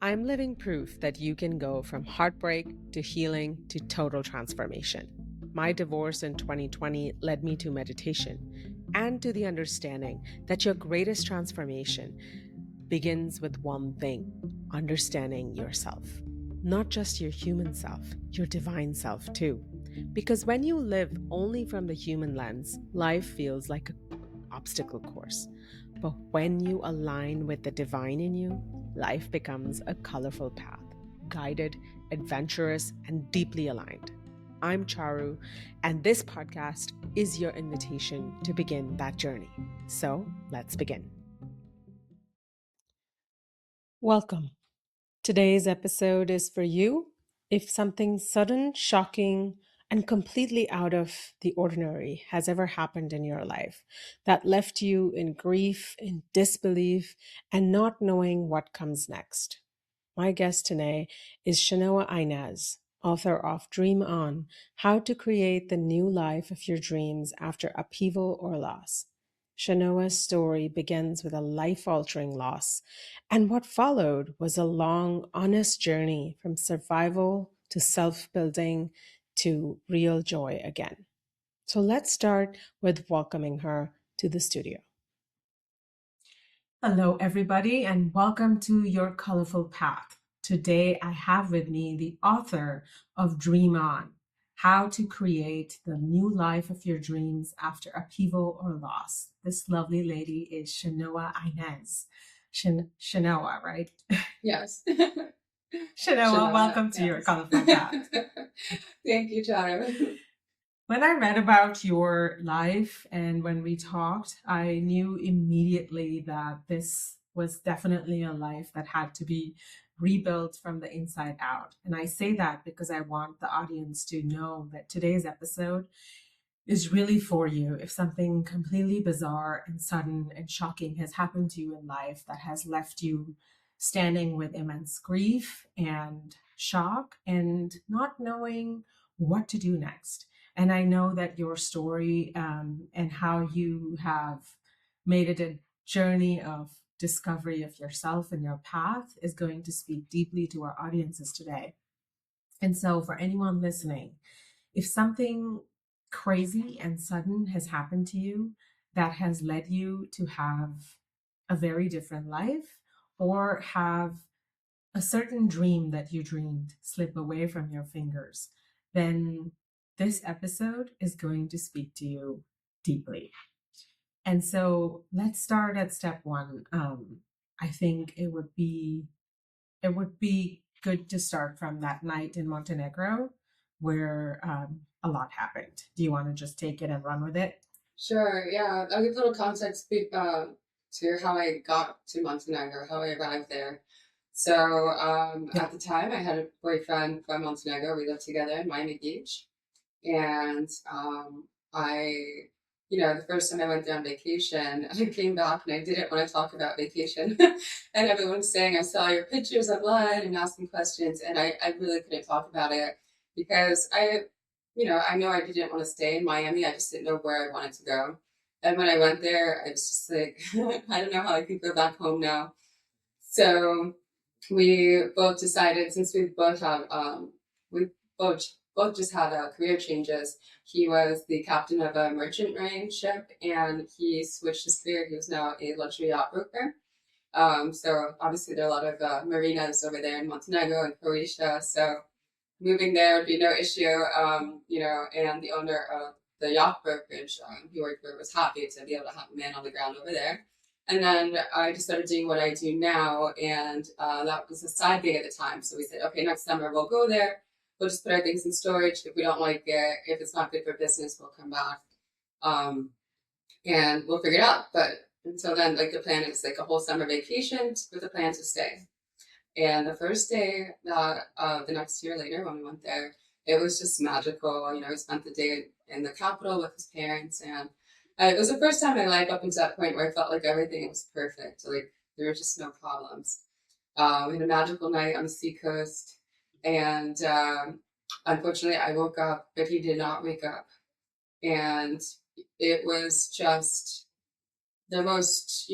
I'm living proof that you can go from heartbreak to healing to total transformation. My divorce in 2020 led me to meditation and to the understanding that your greatest transformation begins with one thing: understanding yourself. Not just your human self, your divine self too. Because when you live only from the human lens, life feels like an obstacle course. But when you align with the divine in you, life becomes a colorful path, guided, adventurous, and deeply aligned. I'm Charu, and this podcast is your invitation to begin that journey. So let's begin. Welcome. Today's episode is for you. If something sudden, shocking, and completely out of the ordinary has ever happened in your life that left you in grief, in disbelief, and not knowing what comes next. My guest today is Chanoa Inez, author of Dream On: How to Create the New Life of Your Dreams After Upheaval or Loss. Chanoa's story begins with a life altering loss, and what followed was a long, honest journey from survival to self building to real joy again. So let's start with welcoming her to the studio. Hello, everybody, and welcome to Your Colorful Path. Today, I have with me the author of Dream On: How to Create the New Life of Your Dreams After Upheaval or Loss. This lovely lady is Chanoa Inez. Chanoa, right? Yes. Chanoa, welcome to Your Colorful Path. Thank you, Chanoa. When I read about your life and when we talked, I knew immediately that this was definitely a life that had to be rebuilt from the inside out. And I say that because I want the audience to know that today's episode is really for you. If something completely bizarre and sudden and shocking has happened to you in life that has left you standing with immense grief and shock and not knowing what to do next. And I know that your story and how you have made it a journey of discovery of yourself and your path is going to speak deeply to our audiences today. And so, for anyone listening, if something crazy and sudden has happened to you that has led you to have a very different life or have a certain dream that you dreamed slip away from your fingers, then this episode is going to speak to you deeply. And so let's start at step one. I think it would be good to start from that night in Montenegro where a lot happened. Do you want to just take it and run with it? Sure, yeah. I'll give a little context to how I got to Montenegro, how I arrived there. So Yeah. at the time, I had a boyfriend from Montenegro. We lived together in Miami Beach. And the first time I went there on vacation, I came back and I didn't want to talk about vacation. And everyone's saying, I saw your pictures online and asking questions. And I really couldn't talk about it because I know I didn't want to stay in Miami. I just didn't know where I wanted to go. And when I went there, I was just like, I don't know how I could go back home now. So we both decided, since we both both just had career changes. He was the captain of a merchant marine ship, and he switched his career. He was now a luxury yacht broker. So obviously there are a lot of marinas over there in Montenegro and Croatia. So moving there would be no issue. And the owner of the yacht brokerage he worked for was happy to be able to have a man on the ground over there. And then I just started doing what I do now, and that was a side gig at the time. So we said, okay, next summer we'll go there. We'll just put our things in storage. If we don't like it, if it's not good for business, we'll come back and we'll figure it out. But until then, like the plan is like a whole summer vacation with a plan to stay. And the first day that the next year later when we went there, it was just magical. We spent the day in the capital with his parents, and it was the first time in my life up until that point where I felt like everything was perfect. Like there were just no problems. We had a magical night on the seacoast, and unfortunately, I woke up, but he did not wake up, and it was just the most,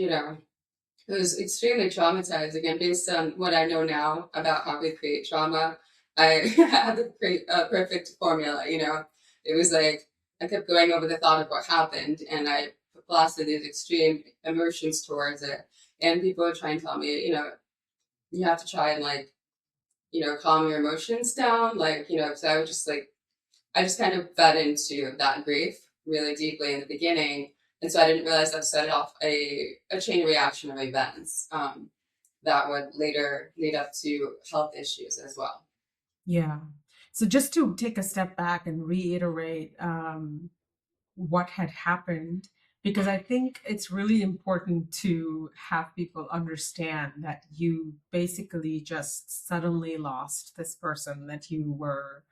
It was extremely traumatizing, and based on what I know now about how we create trauma, I had the perfect formula. It was like I kept going over the thought of what happened, and I blasted these extreme emotions towards it. And people would try and tell me, you have to try and like, calm your emotions down, like, So I would just like I just kind of fed into that grief really deeply in the beginning. And so I didn't realize that set off a chain reaction of events that would later lead up to health issues as well. Yeah. So just to take a step back and reiterate what had happened, because I think it's really important to have people understand that you basically just suddenly lost this person that you were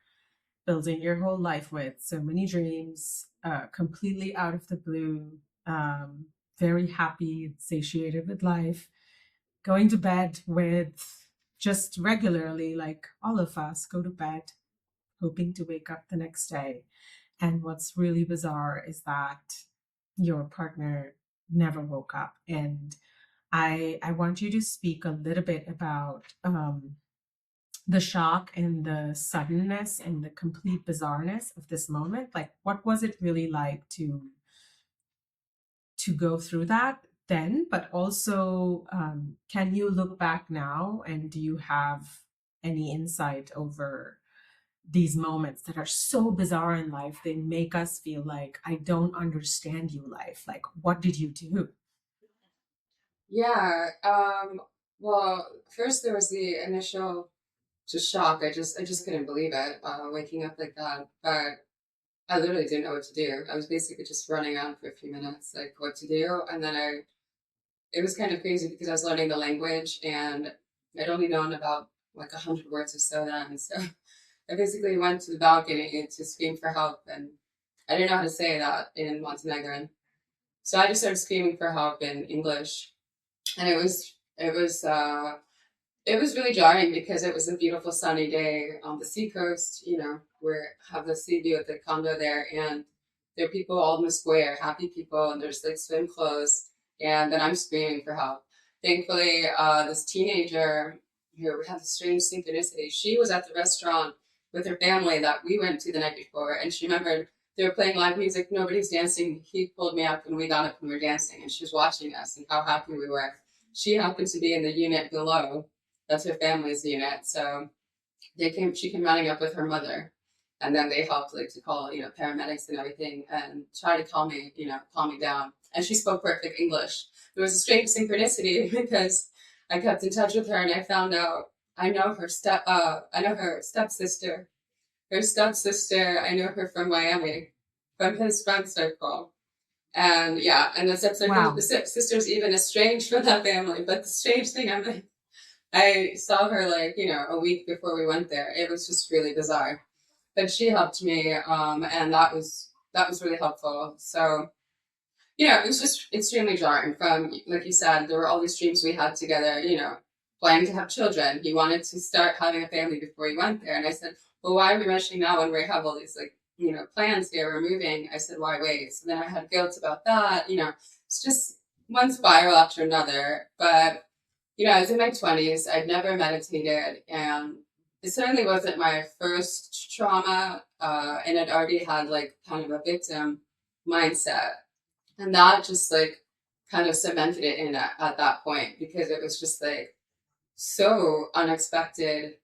building your whole life with, so many dreams, completely out of the blue, very happy, satiated with life, going to bed with just regularly, like all of us go to bed hoping to wake up the next day. And what's really bizarre is that your partner never woke up. And I want you to speak a little bit about the shock and the suddenness and the complete bizarreness of this moment. Like, what was it really like to go through that then? But also, can you look back now and do you have any insight over these moments that are so bizarre in life? They make us feel like, I don't understand you, life. Like, what did you do? Yeah. Well, first there was the initial just shock. I just couldn't believe it, waking up like that. But I literally didn't know what to do. I was basically just running around for a few minutes, like what to do. And then it was kind of crazy because I was learning the language and I'd only known about like 100 words or so then. So I basically went to the balcony to scream for help, and I didn't know how to say that in Montenegrin. So I just started screaming for help in English, and it was really jarring because it was a beautiful sunny day on the seacoast. We have the sea view at the condo there, and there are people all in the square, happy people, and there's like swim clothes, and then I'm screaming for help. Thankfully, this teenager who had the strange synchronicity, she was at the restaurant with her family that we went to the night before, and she remembered they were playing live music, nobody's dancing. He pulled me up, and we got up and we were dancing, and she was watching us and how happy we were. She happened to be in the unit below, that's her family's unit. So she came running up with her mother, and then they helped like to call, paramedics and everything, and try to calm me down. And she spoke perfect English. There was a strange synchronicity because I kept in touch with her, and I found out I know her stepsister. Her stepsister, I know her from Miami, from his friend circle. And yeah, and the stepsister, the Wow. stepsister's even estranged from that family. But the strange thing, I saw her like, a week before we went there. It was just really bizarre. But she helped me, and that was really helpful. So, it was just extremely jarring from, like you said, there were all these dreams we had together, planning to have children. He wanted to start having a family before he went there. And I said, well, why are we rushing now when we have all these like, plans here, we're moving? I said, why wait? So then I had guilt about that, it's just one spiral after another. But I was in my 20s. I'd never meditated, and it certainly wasn't my first trauma. And I'd already had like kind of a victim mindset, and that just like kind of cemented it in at that point because it was just like so unexpected,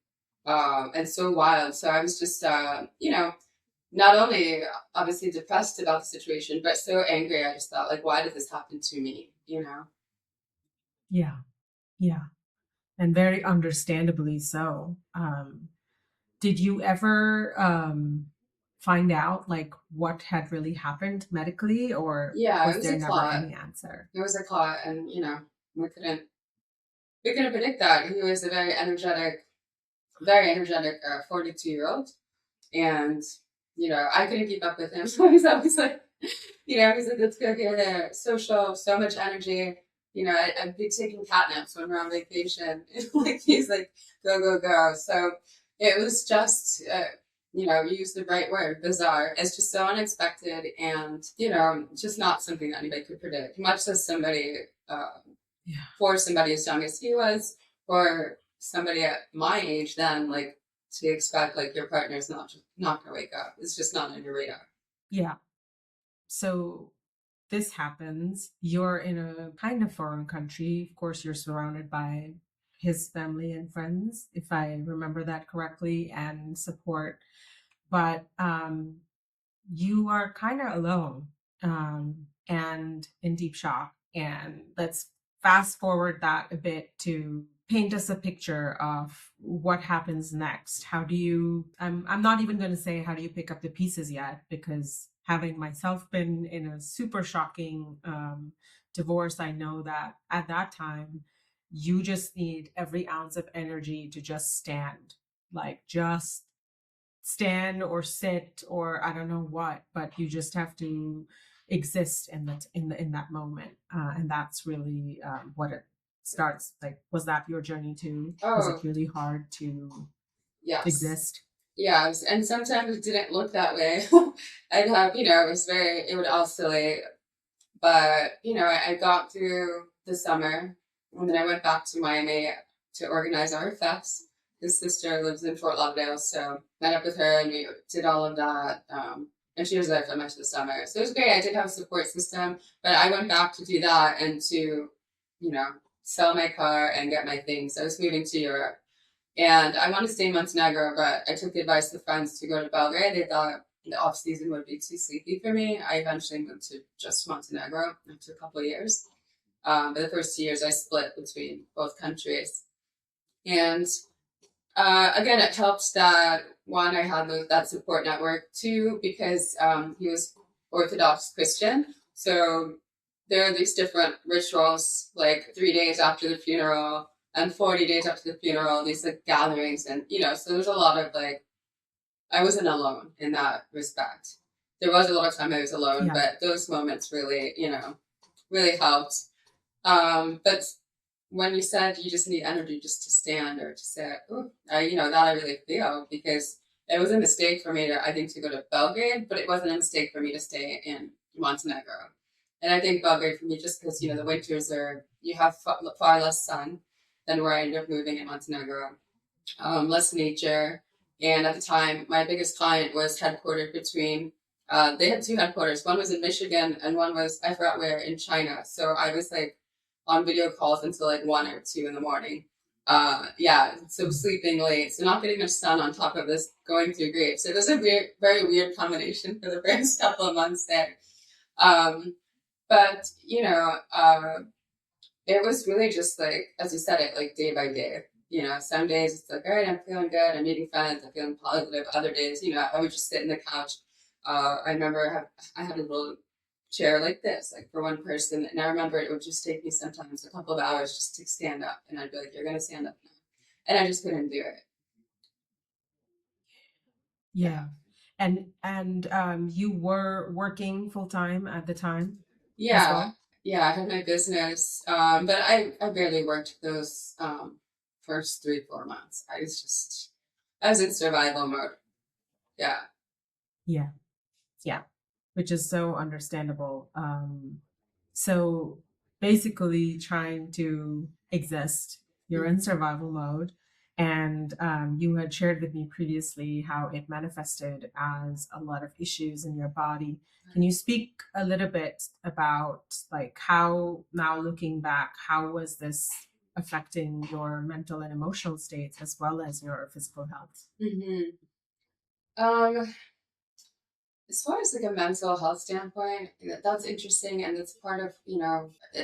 and so wild. So I was just, not only obviously depressed about the situation, but so angry. I just thought, like, why did this happen to me? Yeah. Yeah. And very understandably so. Did you ever find out like what had really happened medically, or Yeah, it was was there a never clot. any answer? It was a clot, and we couldn't we couldn't predict that. He was a very energetic 42-year-old, and I couldn't keep up with him. So he's always like, he's like, let's go get social, so much energy. I'd be taking catnaps when we're on vacation. Like he's like, go go go. So it was just. You use the right word, bizarre. It's just so unexpected and, just not something that anybody could predict, much as somebody, Yeah. for somebody as young as he was, for somebody at my age then, like to expect like your partner's not gonna wake up. It's just not on your radar. Yeah. So this happens. You're in a kind of foreign country. Of course, you're surrounded by his family and friends, if I remember that correctly, and support. But you are kind of alone and in deep shock. And let's fast forward that a bit to paint us a picture of what happens next. How do you, I'm not even going to say how do you pick up the pieces yet, because having myself been in a super shocking divorce, I know that at that time, you just need every ounce of energy to just stand, like just stand or sit or I don't know what, but you just have to exist in that moment, and that's really what it starts. Like, was that your journey too? Was it Oh, really hard to yes. exist? Yeah, and sometimes it didn't look that way. I'd have, it would oscillate. But, I got through the summer and then I went back to Miami to organize our fest. His sister lives in Fort Lauderdale, so met up with her and we did all of that. And she was there for much of the summer. So it was great. I did have a support system, but I went back to do that and to, you know, sell my car and get my things. I was moving to Europe. And I wanted to stay in Montenegro, but I took the advice of friends to go to Belgrade. They thought the off season would be too sleepy for me. I eventually moved to just Montenegro after a couple of years. But the first 2 years, I split between both countries. And again, it helped that one, I had that support network. Two, because he was Orthodox Christian. So there are these different rituals, like 3 days after the funeral and 40 days after the funeral, these like gatherings. And, so there's a lot of like, I wasn't alone in that respect. There was a lot of time I was alone, Yeah. but those moments really, really helped. But when you said you just need energy just to stand or to sit, that I really feel because it was a mistake for me to, I think, to go to Belgrade, but it wasn't a mistake for me to stay in Montenegro. And I think Belgrade for me, just because, the winters you have far less sun than where I ended up moving in Montenegro, less nature. And at the time, my biggest client was headquartered between, they had two headquarters. One was in Michigan and one was, I forgot where, in China. So I was like on video calls until like 1 or 2 in the morning. Yeah, so sleeping late, so not getting much sun on top of this going through grief. So it was a very weird combination for the first couple of months there. But it was really just like, as you said it, like day by day. Some days it's like, all right, I'm feeling good, I'm meeting friends, I'm feeling positive. Other days, I would just sit in the couch. I remember I had a little chair like this, like for one person, and I remember it would just take me sometimes a couple of hours just to stand up, and I'd be like, "You're gonna stand up now," and I just couldn't do it. Yeah, Yeah. And you were working full time at the time as yeah, well? yeah. I had my business, but I barely worked those first 3 4 months. I was in survival mode. Yeah. Yeah. Yeah. Which is so understandable. So basically, trying to exist, you're in survival mode. And you had shared with me previously how it manifested as a lot of issues in your body. Can you speak a little bit about, like, how, now looking back, how was this affecting your mental and emotional states as well as your physical health? Mm-hmm. Um, as far as like a mental health standpoint, that's interesting, and it's part of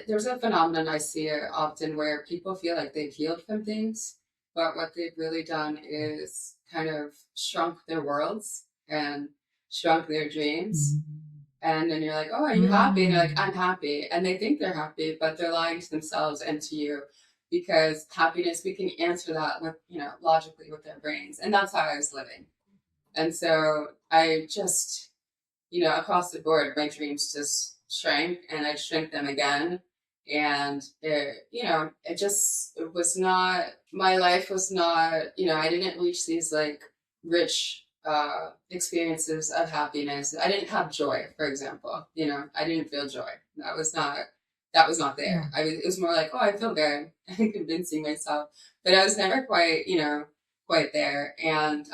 there's a phenomenon I see often where people feel like they've healed from things, but what they've really done is kind of shrunk their worlds and shrunk their dreams. And then you're like, "Oh, are you happy?" And they're like, "I'm Mm. happy," and they think they're happy, but they're lying to themselves and to you because happiness, we can answer that with logically with their brains, and that's how I was living. And so I just across the board, my dreams just shrank and I shrink them again. And it was not, my life was not, I didn't reach these like rich experiences of happiness. I didn't have joy, for example. I didn't feel joy. that was not Yeah. there. It was more like, oh, I feel good, and convincing myself, but I was never quite, quite there. And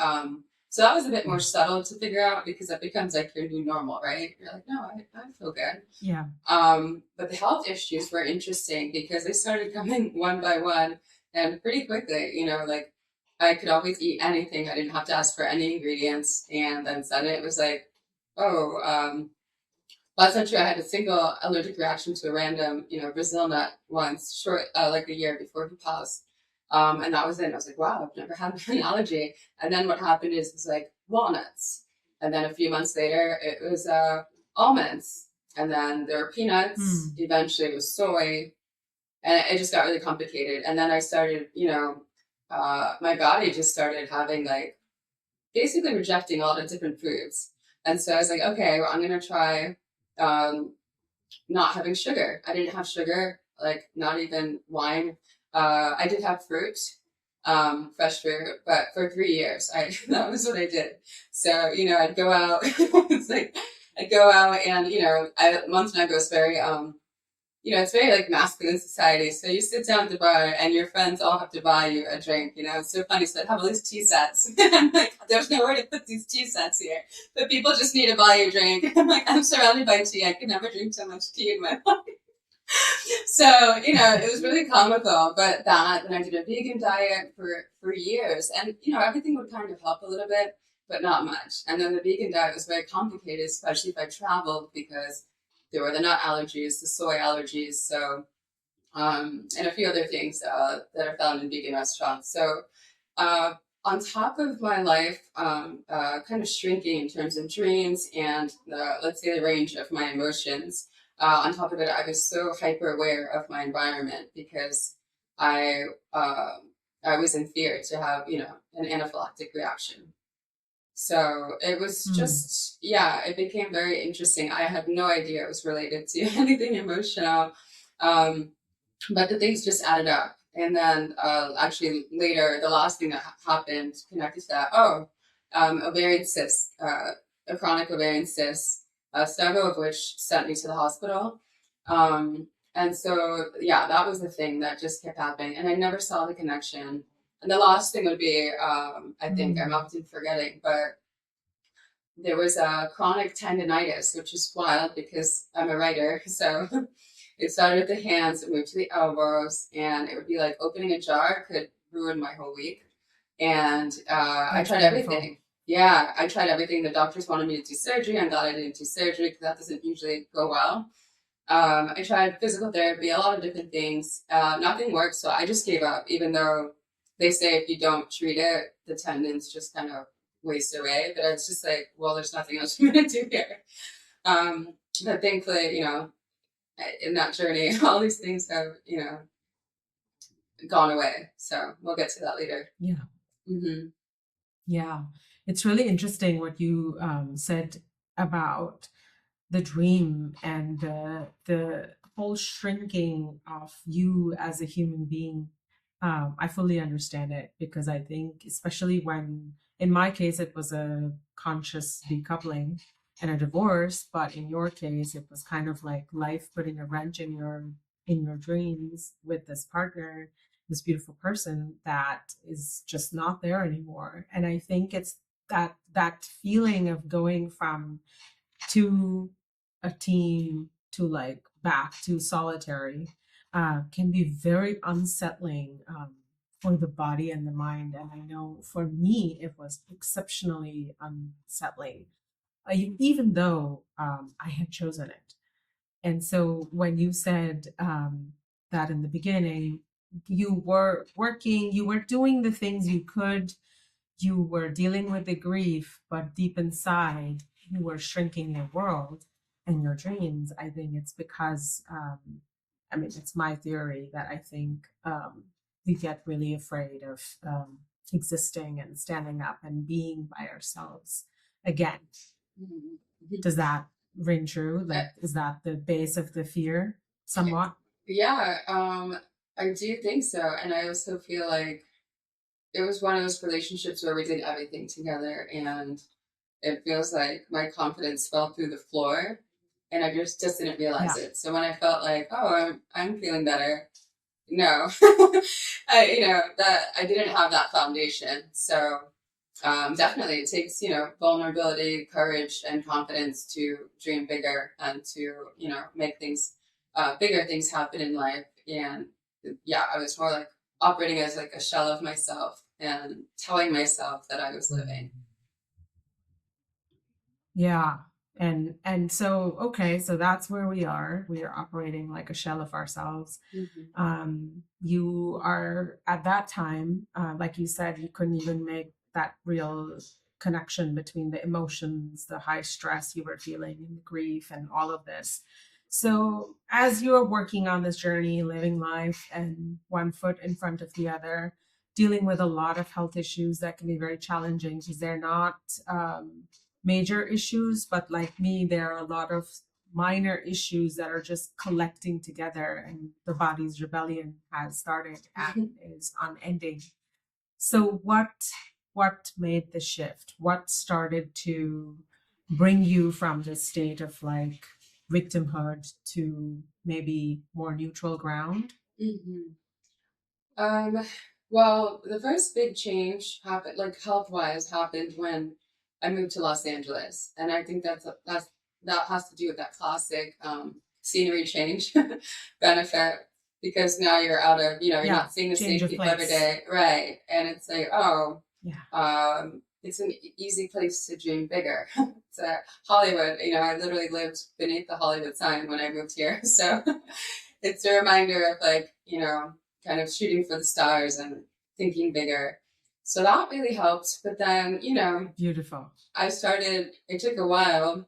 so that was a bit more subtle to figure out because that becomes like your new normal, right? You're like, no, I feel good. Yeah. But the health issues were interesting because they started coming one by one and pretty quickly, like I could always eat anything. I didn't have to ask for any ingredients. And then suddenly it was like, oh, last time I had a single allergic reaction to a random, Brazil nut once, short, like a year before he passed. And that was it. And I was like, wow, I've never had an allergy. And then what happened is it was like walnuts. And then a few months later, it was almonds. And then there were peanuts. Mm. Eventually, it was soy. And it just got really complicated. And then I started, my body just started having like basically rejecting all the different foods. And so I was like, okay, well, I'm going to try not having sugar. I didn't have sugar, like not even wine. I did have fruit, fresh fruit, but for 3 years, that was what I did. So I'd go out. It's like I'd go out, and Montenegro is very it's very like masculine society. So you sit down at the bar and your friends all have to buy you a drink, It's so funny. So I'd have all these tea sets. I'm like, there's nowhere to put these tea sets here. But people just need to buy you a drink. I'm like, I'm surrounded by tea. I could never drink so much tea in my life. So, it was really comical. But then I did a vegan diet for years. And, everything would kind of help a little bit, but not much. And then the vegan diet was very complicated, especially if I traveled, because there were the nut allergies, the soy allergies, so and a few other things that are found in vegan restaurants. So on top of my life kind of shrinking in terms of dreams and let's say the range of my emotions, on top of it, I was so hyper aware of my environment because I uh, I was in fear to have an anaphylactic reaction. So it was Mm. just, yeah, it became very interesting. I had no idea it was related to anything emotional. Um, but the things just added up. And then actually later, the last thing that happened connected to that, ovarian cyst, a chronic ovarian cyst, several of which sent me to the hospital. And so, yeah, that was the thing that just kept happening. And I never saw the connection. And the last thing would be, I think I'm Mm. often forgetting, but there was a chronic tendonitis, which is wild because I'm a writer. So it started at the hands, it moved to the elbows, and it would be like opening a jar could ruin my whole week. And I That's tried painful. everything. Yeah, I tried everything. The doctors wanted me to do surgery. I'm glad I didn't do surgery because that doesn't usually go well. I tried physical therapy, a lot of different things. Nothing worked, so I just gave up, even though they say if you don't treat it, the tendons just kind of waste away. But I was just like, well, there's nothing else I'm going to do here. But thankfully, in that journey, all these things have, gone away. So we'll get to that later. Yeah. Mm-hmm. Yeah. It's really interesting what you said about the dream and the whole shrinking of you as a human being. I fully understand it because I think, especially when, in my case, it was a conscious decoupling and a divorce, but in your case, it was kind of like life putting a wrench in your dreams with this partner, this beautiful person that is just not there anymore. And I think it's that feeling of going from to a team to like back to solitary can be very unsettling for the body and the mind. And I know for me, it was exceptionally unsettling, even though I had chosen it. And so when you said that in the beginning, you were working, you were doing the things you could, you were dealing with the grief, but deep inside, you were shrinking your world and your dreams. I think it's because, I mean, it's my theory that I think we get really afraid of existing and standing up and being by ourselves again. Mm-hmm. Does that ring true? Uh, Like, is that the base of the fear somewhat? yeah, I do think so. And I also feel like it was one of those relationships where we did everything together, and it feels like my confidence fell through the floor. and I just didn't realize Yeah. it. So when I felt like, oh, I'm feeling better, no, that I didn't have that foundation. So definitely it takes, vulnerability, courage, and confidence to dream bigger and to, make things, bigger things happen in life. And yeah, I was more like operating as like a shell of myself and telling myself that I was living. Yeah. And so okay, so that's where we are. We are operating like a shell of ourselves. Mm-hmm. You are at that time, like you said, you couldn't even make that real connection between the emotions, the high stress you were feeling, and the grief, and all of this. So, as you are working on this journey, living life and one foot in front of the other, dealing with a lot of health issues that can be very challenging because they're not major issues, but like me, there are a lot of minor issues that are just collecting together, and the body's rebellion has started and is unending. So what made the shift? What started to bring you from this state of like victimhood to maybe more neutral ground? Mm-hmm. Um, well, the first big change happened, like health wise, happened when I moved to Los Angeles, and I think that has to do with that classic scenery change benefit, because now you're out of, you're Yeah, not seeing the change same of people every place. day, right? And it's like, oh, Yeah. it's an easy place to dream bigger. It's Hollywood. I literally lived beneath the Hollywood sign when I moved here, so it's a reminder of like, kind of shooting for the stars and thinking bigger. So that really helped. But then, Beautiful. it took a while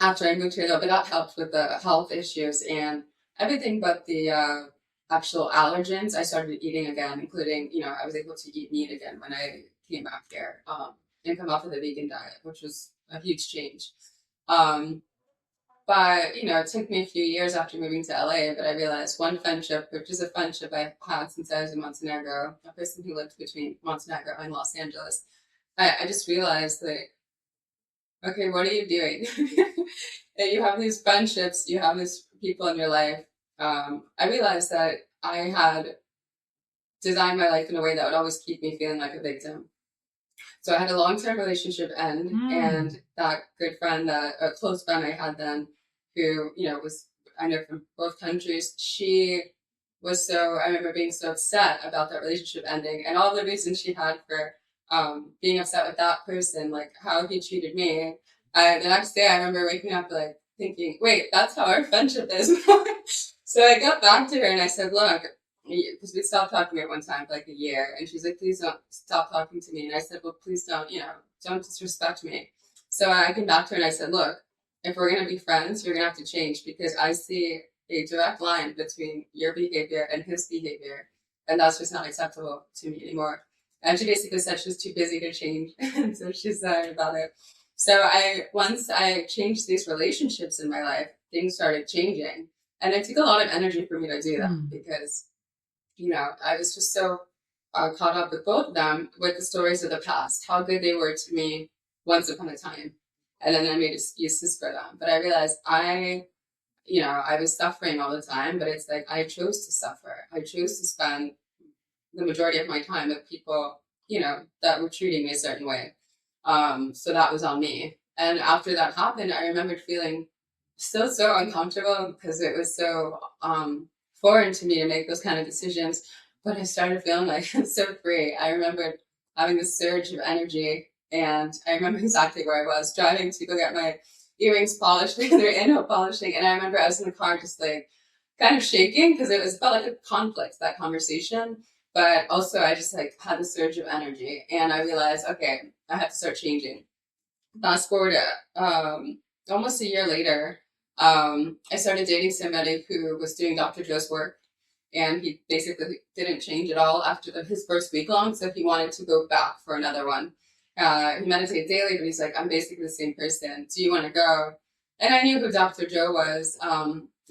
after I moved here though, but that helped with the health issues and everything but the actual allergens. I started eating again, including, I was able to eat meat again when I came back here and come off of the vegan diet, which was a huge change. Um, but, it took me a few years after moving to LA, but I realized one friendship, which is a friendship I've had since I was in Montenegro, a person who lived between Montenegro and Los Angeles. I just realized like, okay, what are you doing? And you have these friendships, you have these people in your life. I realized that I had designed my life in a way that would always keep me feeling like a victim. So I had a long-term relationship end, and that good friend, a close friend I had then, who was I know from both countries. She was so I remember being so upset about that relationship ending, and all the reasons she had for being upset with that person, like how he treated me. The next day, I remember waking up like thinking, "Wait, that's how our friendship is." So I got back to her and I said, "Look." Because we stopped talking at one time for like a year, and she's like, "Please don't stop talking to me." And I said, "Well, please don't, don't disrespect me." So I came back to her and I said, "Look, if we're gonna be friends, you're gonna have to change because I see a direct line between your behavior and his behavior, and that's just not acceptable to me anymore." And she basically said she was too busy to change, and so she's sorry about it. So once I changed these relationships in my life, things started changing, and it took a lot of energy for me to do that because I was just so caught up with both of them with the stories of the past, how good they were to me once upon a time. And then I made excuses for them. But I realized I was suffering all the time, but it's like I chose to suffer. I chose to spend the majority of my time with people, that were treating me a certain way. So that was on me. And after that happened, I remembered feeling still so uncomfortable because it was so foreign to me to make those kind of decisions. But I started feeling like so free. I remembered having this surge of energy, and I remember exactly where I was driving to go get my earrings polished and their annual polishing. And I remember I was in the car just like kind of shaking because it felt like a conflict, that conversation. But also I just like had a surge of energy and I realized, okay, I have to start changing. Fast forward almost a year later, I started dating somebody who was doing Dr. Joe's work, and he basically didn't change at all after his first week long, so he wanted to go back for another one. He meditated daily, but he's like, I'm basically the same person. Do you want to go? And I knew who Dr. Joe was.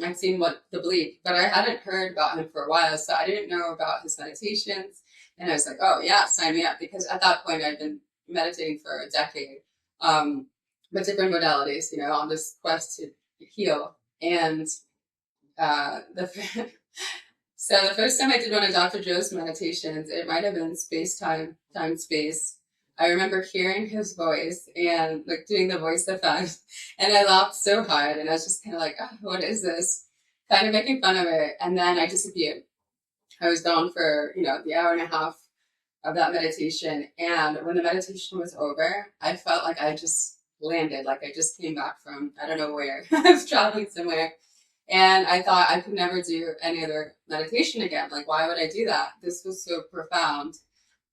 I'd seen what the belief, but I hadn't heard about him for a while, so I didn't know about his meditations. And I was like, oh yeah, sign me up, because at that point I'd been meditating for a decade, but different modalities, on this quest to heal. And the so the first time I did one of Dr. Joe's meditations, it might have been space time, time space. I remember hearing his voice and like doing the voice effect, and I laughed so hard, and I was just kind of like, oh, "What is this?" Kind of making fun of it, and then I disappeared. I was gone for the hour and a half of that meditation, and when the meditation was over, I felt like I just landed, like I just came back from I don't know where. I was traveling somewhere, and I thought I could never do any other meditation again. Like, why would I do that? This was so profound.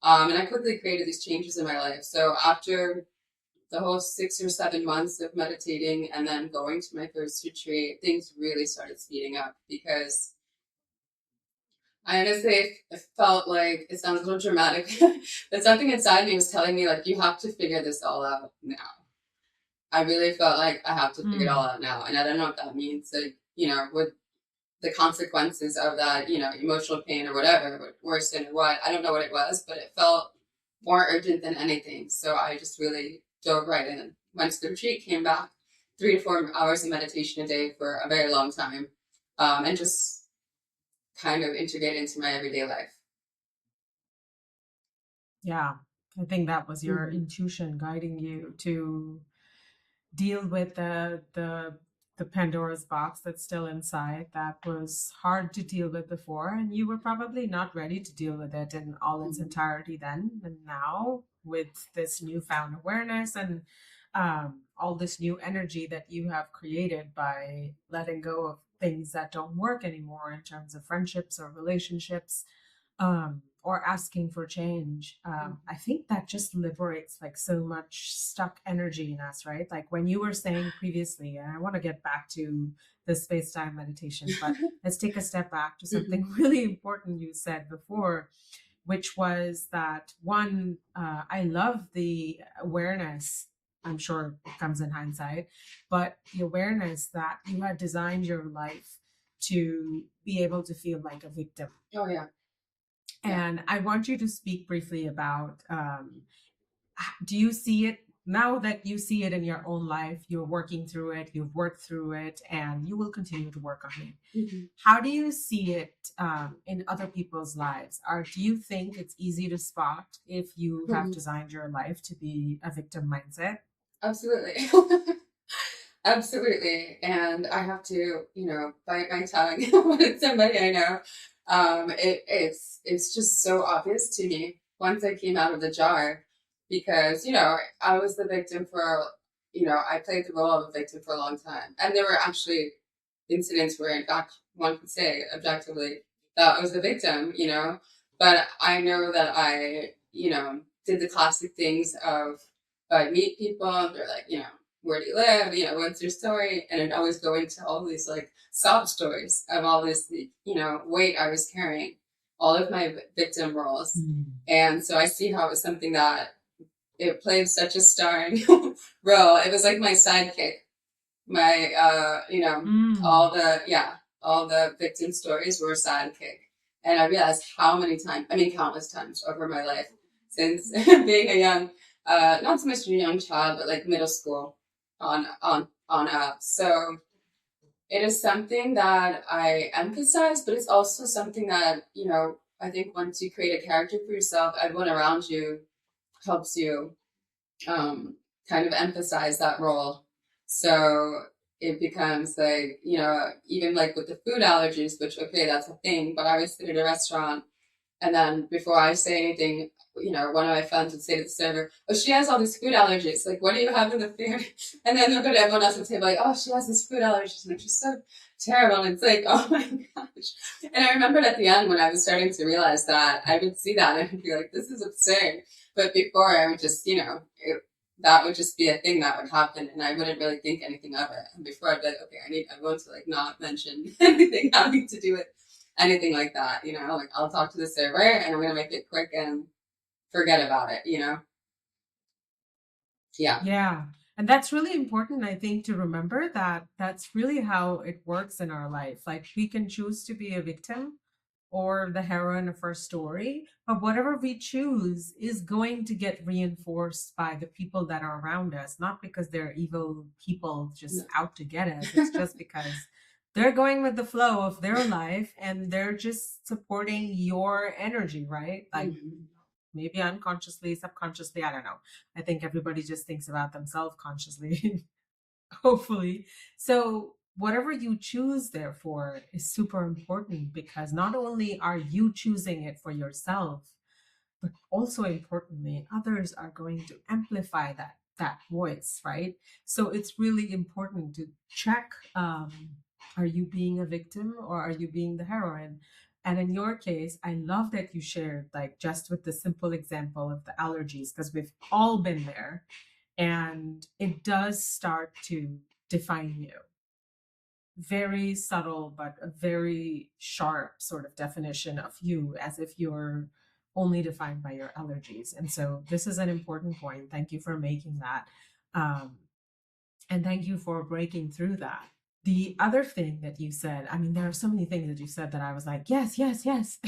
And I quickly created these changes in my life. So after the whole 6 or 7 months of meditating and then going to my first retreat, things really started speeding up because I honestly felt like it sounds a little dramatic, but something inside me was telling me, like, you have to figure this all out now. I really felt like I have to figure it all Mm. out now. And I don't know what that means. Like, with the consequences of that, emotional pain or whatever, worse than what, I don't know what it was, but it felt more urgent than anything. So I just really dove right in. Went to the retreat, came back, 3 to 4 hours of meditation a day for a very long time, and just kind of integrated into my everyday life. Yeah, I think that was your Mm-hmm. intuition guiding you to deal with the Pandora's box that's still inside that was hard to deal with before, and you were probably not ready to deal with it in all its Mm-hmm. entirety then. And now, with this newfound awareness and all this new energy that you have created by letting go of things that don't work anymore in terms of friendships or relationships, or asking for change, I think that just liberates like so much stuck energy in us, right? Like when you were saying previously, and I want to get back to the space time meditation, but let's take a step back to something Mm-hmm. really important you said before, which was that one, I love the awareness. I'm sure it comes in hindsight, but the awareness that you had designed your life to be able to feel like a victim. Oh yeah, yeah. And I want you to speak briefly about, do you see it now that you see it in your own life? You're working through it, you've worked through it, and you will continue to work on it. Mm-hmm. How do you see it in other people's lives? Or do you think it's easy to spot if you have Mm-hmm. designed your life to be a victim mindset? Absolutely. Absolutely. And I have to, bite my tongue with somebody I know. It's just so obvious to me once I came out of the jar because, I was the victim for, I played the role of a victim for a long time. And there were actually incidents where, in fact, one could say objectively that I was the victim, but I know that I, did the classic things of I meet people, and they're like, where do you live? What's your story? And I'd always go into all these like sob stories of all this, weight I was carrying, all of my victim roles. Mm. And so I see how it was something that it played such a starring role. It was like my sidekick, my, Mm. all the victim stories were a sidekick. And I realized how many times, I mean, countless times over my life since being a young, not so much a young child, but like middle school on up. So it is something that I emphasize, but it's also something that, I think once you create a character for yourself, everyone around you helps you um, kind of emphasize that role. So it becomes like, even like with the food allergies, which, okay, that's a thing, but I would sit at a restaurant and then before I say anything, one of my friends would say to the server, oh, she has all these food allergies. Like, what do you have in the food? And then they'll go to everyone else and say, like, oh, she has these food allergies. And she's so terrible. And it's like, oh my gosh. And I remembered at the end when I was starting to realize that, I would see that and I'd be like, this is absurd. But before I would just, that would just be a thing that would happen and I wouldn't really think anything of it. And before I'd be like, okay, I want to like not mention anything having to do with anything like that, like I'll talk to the server and I'm going to make it quick and forget about it. Yeah. Yeah. And that's really important, I think, to remember that that's really how it works in our life. Like we can choose to be a victim, or the heroine of our story, but whatever we choose is going to get reinforced by the people that are around us, not because they're evil people just No. out to get us. It's just because they're going with the flow of their life and they're just supporting your energy, right? Like Mhm. maybe unconsciously, subconsciously, I don't know. I think everybody just thinks about themselves consciously, hopefully. So, whatever you choose, therefore, is super important because not only are you choosing it for yourself, but also importantly, others are going to amplify that voice, right? So it's really important to check, are you being a victim or are you being the heroine? And in your case, I love that you shared, like, just with the simple example of the allergies, because we've all been there, and it does start to define you. Very subtle, but a very sharp sort of definition of you, as if you're only defined by your allergies. And so this is an important point. Thank you for making that. Um, and thank you for breaking through that. The other thing that you said, I mean, there are so many things that you said that I was like, yes, yes, yes.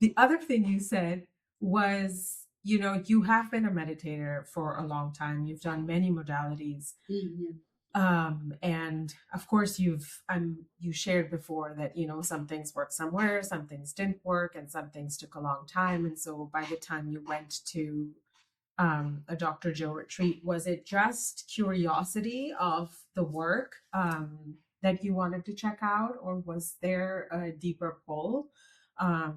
The other thing you said was, you have been a meditator for a long time. You've done many modalities. Mhm. And of course you shared before that, some things worked somewhere, some things didn't work, and some things took a long time. And so by the time you went to a Dr. Joe retreat, was it just curiosity of the work that you wanted to check out, or was there a deeper pull?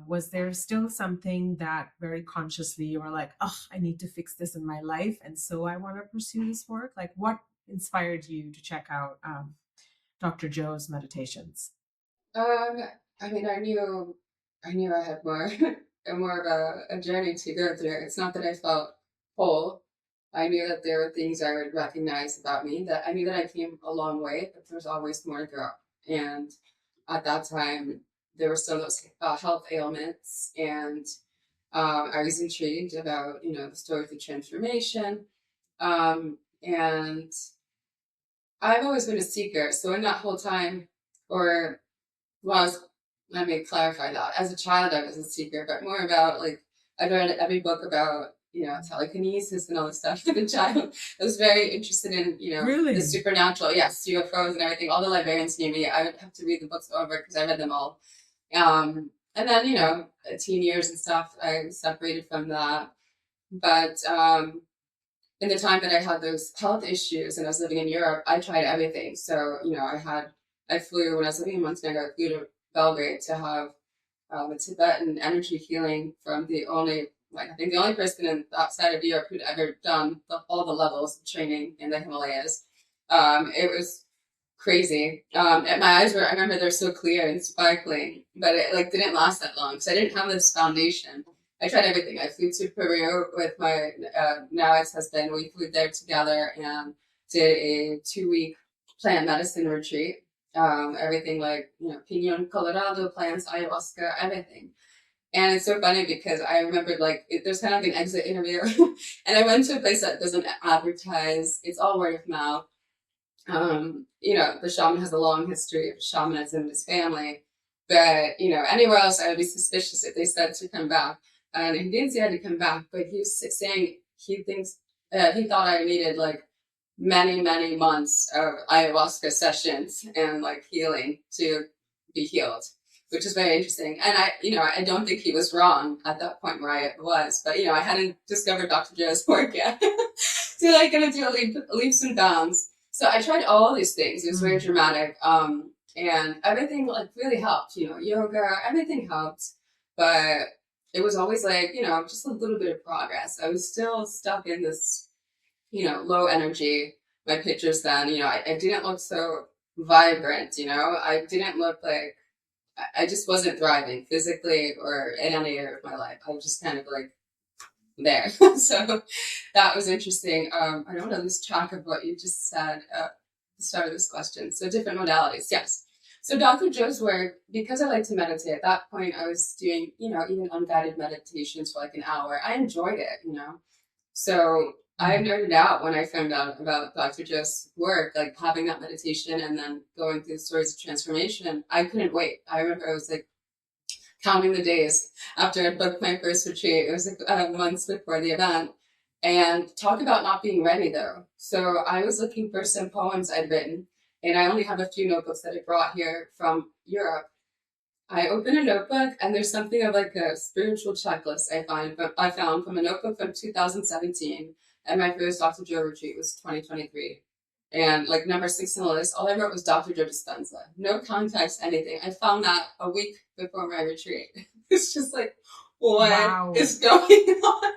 Was there still something that very consciously you were like, oh, I need to fix this in my life, and so I want to pursue this work? Like, what inspired you to check out Dr. Joe's meditations? Um, I mean, I knew I had more, more of a journey to go through. It's not that I felt whole. I knew that there were things I would recognize about me, that I knew that I came a long way, but there was always more to go. And at that time, there were still those health ailments, and I was intrigued about, the stories of transformation. And I've always been a seeker. So in that whole time, or well, let me clarify that. As a child, I was a seeker, but more about like I read every book about telekinesis and all this stuff. As a child, I was very interested in the Really? supernatural. Yes, UFOs and everything. All the librarians knew me. I would have to read the books over because I read them all. And then teen years and stuff, I separated from that. But in the time that I had those health issues and I was living in Europe, I tried everything. So, I flew when I was living in Montenegro, I flew to Belgrade to have a Tibetan energy healing from I think the only person outside of Europe who'd ever done all the levels of training in the Himalayas. It was crazy. And my eyes I remember they're so clear and sparkling, but it like didn't last that long because I didn't have this foundation. I tried everything. I flew to Peru with my now ex-husband. We flew there together and did a 2-week plant medicine retreat. Everything like, pinon colorado plants, ayahuasca, everything. And it's so funny because I remembered there's kind of an exit interview and I went to a place that doesn't advertise. It's all word of mouth. The shaman has a long history of shamanism in his family. But, anywhere else I would be suspicious if they said to come back. And he didn't say I had to come back, but he was saying he thought I needed like many, many months of ayahuasca sessions and like healing to be healed, which is very interesting. And I don't think he was wrong at that point where I was, but I hadn't discovered Dr. Joe's work yet. So like gonna do leaps and bounds. So I tried all these things. It was very dramatic. And everything like really helped, yoga, everything helped. But it was always like, just a little bit of progress. I was still stuck in this, low energy. My pictures then, I didn't look so vibrant, I didn't look like, I just wasn't thriving physically or in any area of my life. I was just kind of like there. So that was interesting. I don't want to lose track of what you just said at the start of this question. So different modalities, yes. So Dr. Joe's work, because I like to meditate, at that point I was doing, even unguided meditations for like an hour. I enjoyed it. So I nerded out when I found out about Dr. Joe's work, like having that meditation and then going through the stories of transformation. I couldn't wait. I remember I was like counting the days after I booked my first retreat. It was like months before the event. And talk about not being ready though. So I was looking for some poems I'd written, and I only have a few notebooks that I brought here from Europe. I open a notebook and there's something of like a spiritual checklist I found from a notebook from 2017, and my first Dr. Joe retreat was 2023. And like number 6 on the list, all I wrote was Dr. Joe Dispenza. No context, anything. I found that a week before my retreat. It's just like, what Wow. is going on?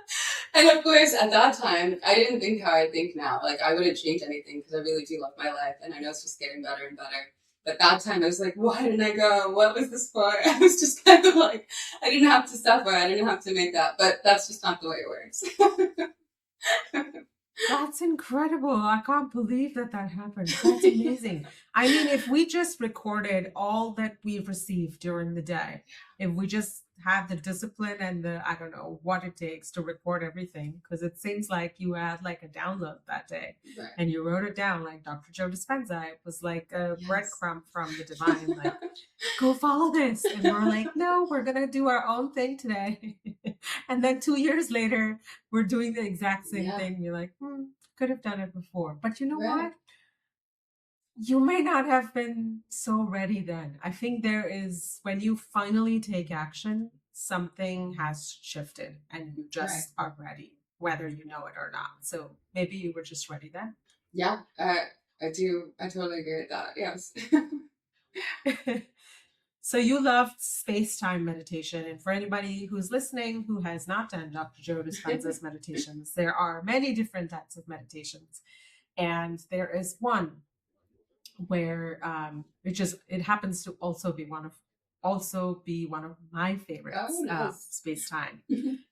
And of course, at that time, I didn't think how I think now. Like, I wouldn't change anything because I really do love my life, and I know it's just getting better and better. But that time, I was like, why didn't I go? What was this for? I was just kind of like, I didn't have to suffer. I didn't have to make that. But that's just not the way it works. That's incredible. I can't believe that that happened. That's amazing. I mean, if we just recorded all that we've received during the day, if we just had the discipline and the, I don't know what it takes to record everything, because it seems like you had like a download that day Right. and you wrote it down like Dr. Joe Dispenza. It was like a Yes. breadcrumb from the divine, like, go follow this. And we're like, no, we're going to do our own thing today. And then 2 years later, we're doing the exact same thing. You're like, could have done it before. But you know what? You may not have been so ready then. I think there is, when you finally take action, something has shifted and you just are ready, whether you know it or not. So maybe you were just ready then. Yeah, I do. I totally agree with that. Yes. So you loved space-time meditation. And for anybody who's listening who has not done Dr. Joe Dispenza's meditations, there are many different types of meditations. And there is one where it happens to also be one of my favorites. Nice. Space-time.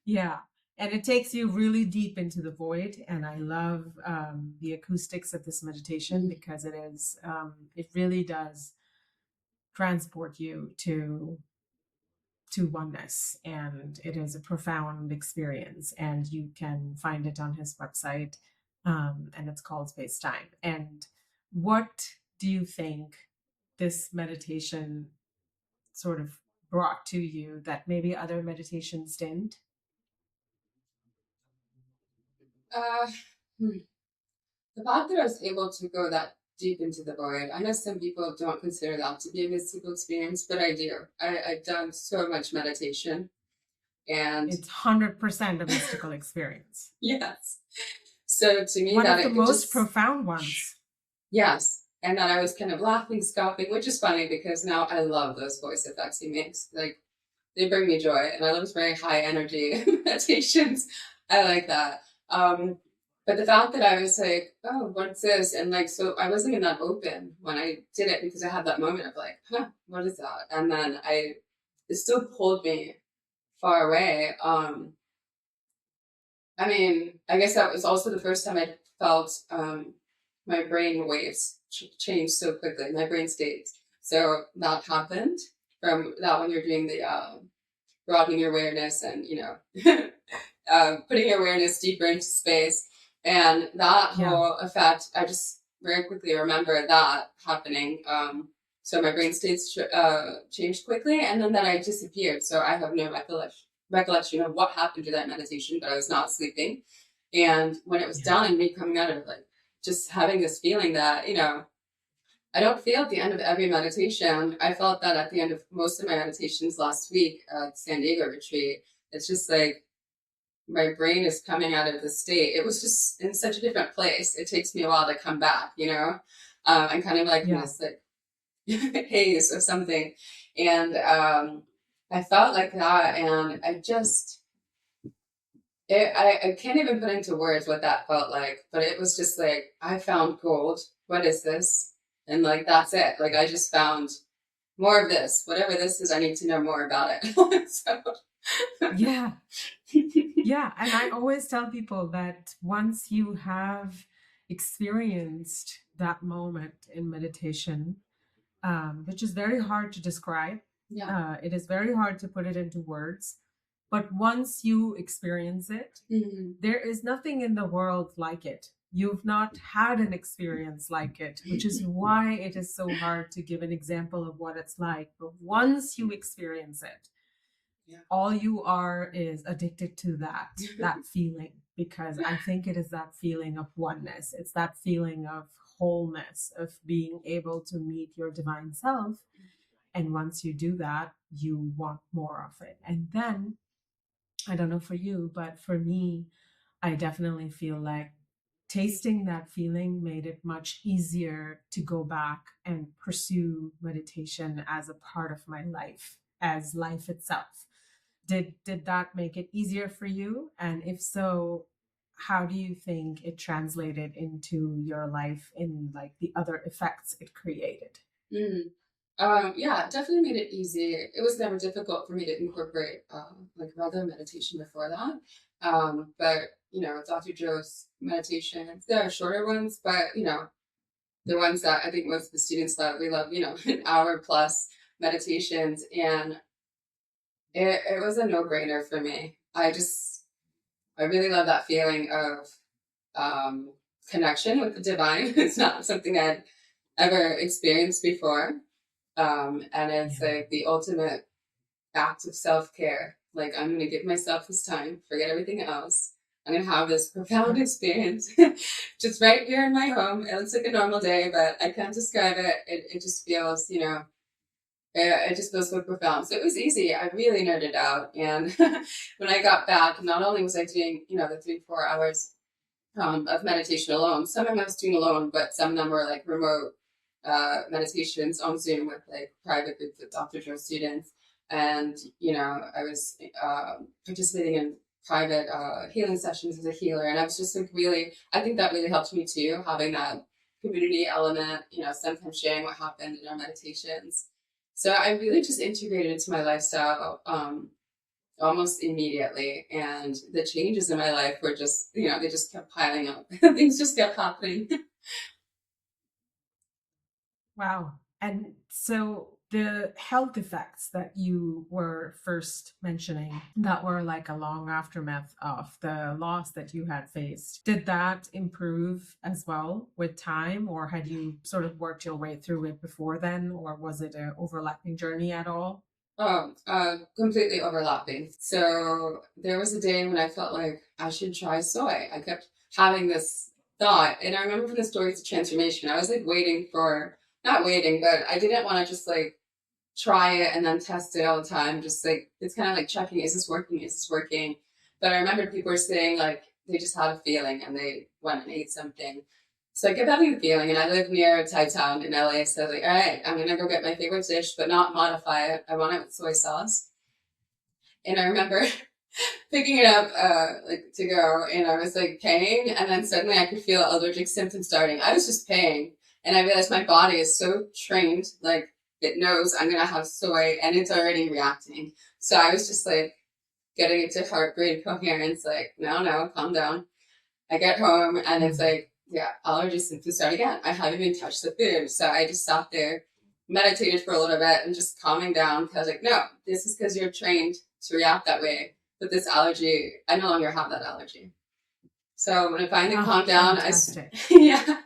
Yeah. And it takes you really deep into the void. And I love the acoustics of this meditation because it really does transport you to oneness, and it is a profound experience, and you can find it on his website, and it's called Space Time. And what do you think this meditation sort of brought to you that maybe other meditations didn't? The fact that I was able to go that deep into the void, I know some people don't consider that to be a mystical experience, but I do. I've done so much meditation, and it's 100% a mystical experience. Yes. So to me, one that of the most profound ones. Yes. And that I was kind of laughing, scoffing, which is funny because now I love those voice effects he makes. Like, they bring me joy, and I love his very high energy meditations. I like that. But the fact that I was like, oh, what's this? And like, so I wasn't even that open when I did it because I had that moment of like, what is that? And then it still pulled me far away. I mean, I guess that was also the first time I felt my brain waves change so quickly, my brain states. So that happened from that when you're doing the broadening your awareness and, putting your awareness deeper into space. And that whole effect, I just very quickly remember that happening. So my brain states changed quickly, and then I disappeared. So I have no recollection of what happened to that meditation, but I was not sleeping. And when it was done, and me coming out of it, like just having this feeling that, I don't feel at the end of every meditation. I felt that at the end of most of my meditations last week at San Diego retreat. It's just like my brain is coming out of the state. It was just in such a different place. It takes me a while to come back, I'm kind of like in this like haze of something. And I felt like that, and I just, I can't even put into words what that felt like, but it was just like, I found gold. What is this? And like, that's it. Like, I just found more of this. Whatever this is, I need to know more about it. So. Yeah. Yeah. And I always tell people that once you have experienced that moment in meditation, which is very hard to describe, it is very hard to put it into words. But once you experience it, there is nothing in the world like it. You've not had an experience like it, which is why it is so hard to give an example of what it's like. But once you experience it, all you are is addicted to that feeling, because I think it is that feeling of oneness. It's that feeling of wholeness, of being able to meet your divine self. And once you do that, you want more of it. And then, I don't know for you, but for me, I definitely feel like tasting that feeling made it much easier to go back and pursue meditation as a part of my life, as life itself. Did that make it easier for you? And if so, how do you think it translated into your life in like the other effects it created? Mm. Yeah, it definitely made it easy. It was never difficult for me to incorporate like regular meditation before that. But Dr. Joe's meditations, there are shorter ones, but the ones that I think most of the students love, we love, an hour plus meditations, and it was a no brainer for me. I really love that feeling of um, connection with the divine. It's not something I'd ever experienced before. And it's Yeah. like the ultimate act of self care. Like, I'm going to give myself this time, forget everything else. I'm going to have this profound Yeah. experience just right here in my home. It looks like a normal day, but I can't describe it. It just feels, it just feels so profound. So it was easy. I really nerded out. And when I got back, not only was I doing, the 3-4 hours of meditation alone. Some of them I was doing alone, but some of them were like remote meditations on Zoom with like private groups of Dr. Joe students. And, I was participating in private healing sessions as a healer. And I was just like really, I think that really helped me too, having that community element, sometimes sharing what happened in our meditations. So I really just integrated into my lifestyle almost immediately. And the changes in my life were just, they just kept piling up. Things just kept happening. Wow. And so the health effects that you were first mentioning that were like a long aftermath of the loss that you had faced, did that improve as well with time, or had you sort of worked your way through it before then, or was it an overlapping journey at all? Completely overlapping. So there was a day when I felt like I should try soy. I kept having this thought, and I remember from the stories of transformation, I was like waiting for, not waiting, but I didn't want to just like try it and then test it all the time. Just like, it's kind of like checking, is this working? Is this working? But I remember people were saying like they just had a feeling and they went and ate something. So I kept having a feeling, and I live near Thai town in LA. So I was like, all right, I'm gonna go get my favorite dish, but not modify it. I want it with soy sauce. And I remember picking it up like to go, and I was like paying, and then suddenly I could feel allergic symptoms starting. I was just paying, and I realized my body is so trained, like it knows I'm gonna have soy, and it's already reacting. So I was just like getting into heartbreak coherence, like no, calm down. I get home, and it's Mm. like, yeah, allergy symptoms start again. I haven't even touched the food, so I just sat there, meditated for a little bit, and just calming down because like, no, this is because you're trained to react that way. But this allergy, I no longer have that allergy. So when I finally Oh, calmed down, fantastic. yeah,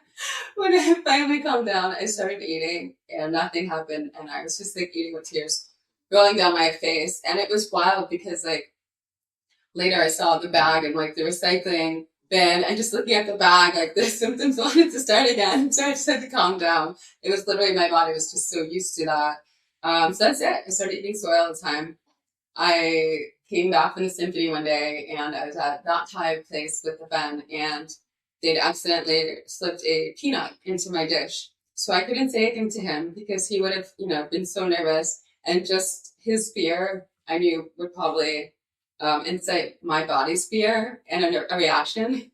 when I finally calmed down, I started eating, and nothing happened, and I was just like eating with tears rolling down my face, and it was wild because like later I saw the bag and like the recycling bin, and just looking at the bag, like the symptoms wanted to start again. So I just had to calm down. It was literally, my body was just so used to that. So that's it. I started eating soy all the time. I came back from the symphony one day, and I was at that Thai place with the friend, and they'd accidentally slipped a peanut into my dish. So I couldn't say anything to him because he would have, been so nervous, and just his fear, I knew would probably incite my body's fear and a reaction.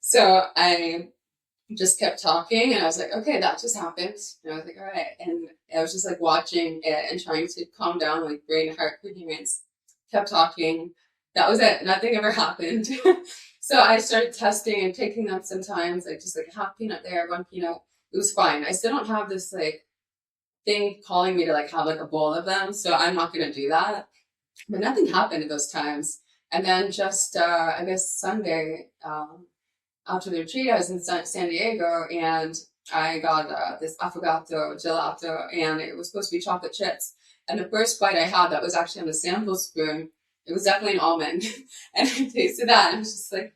So I just kept talking, and I was like, okay, that just happened. And I was like, all right. And I was just like watching it and trying to calm down, like brain heart coherence. Kept talking. That was it. Nothing ever happened. So I started testing and taking them sometimes, like just like half peanut there, one peanut. It was fine. I still don't have this like thing calling me to like have like a bowl of them. So I'm not going to do that. But nothing happened at those times. And then just, I guess Sunday, after the retreat, I was in San Diego, and I got this affogato gelato, and it was supposed to be chocolate chips. And the first bite I had that was actually on the sample spoon, it was definitely an almond. And I tasted that and I was just like,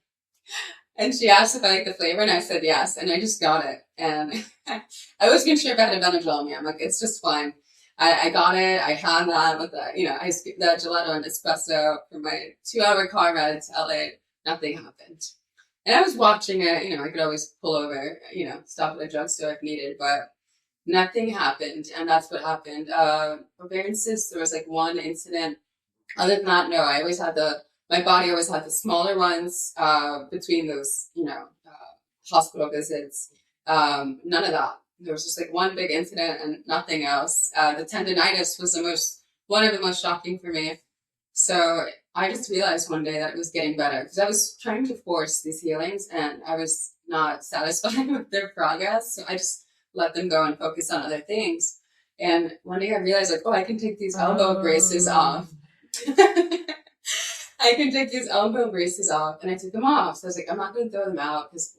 and she asked if I liked the flavor, and I said yes, and I just got it. And I wasn't sure if I had a Benadryl on me. I'm like, it's just fine. I got it. I had that with the, the gelato and espresso for my 2 hour car ride to LA. Nothing happened. And I was watching it. I could always pull over, stop at a drugstore if needed, but nothing happened. And that's what happened. Ovarian cysts, there was like one incident. Other than that, no, my body always had the smaller ones between those, hospital visits. None of that. There was just like one big incident and nothing else. The tendonitis was one of the most shocking for me. So I just realized one day that it was getting better because I was trying to force these healings and I was not satisfied with their progress. So I just let them go and focus on other things. And one day I realized, like, oh, I can take these elbow braces off. I can take these elbow braces off, and I took them off. So I was like, I'm not going to throw them out because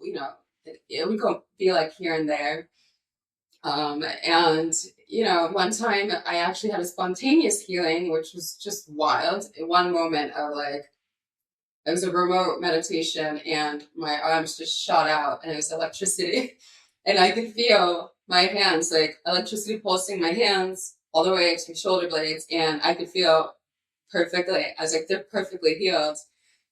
it would be like here and there. And one time I actually had a spontaneous healing, which was just wild. In one moment of like, it was a remote meditation, and my arms just shot out, and it was electricity, and I could feel my hands, like electricity pulsing my hands all the way to my shoulder blades, and I could feel perfectly. I was like, they're perfectly healed.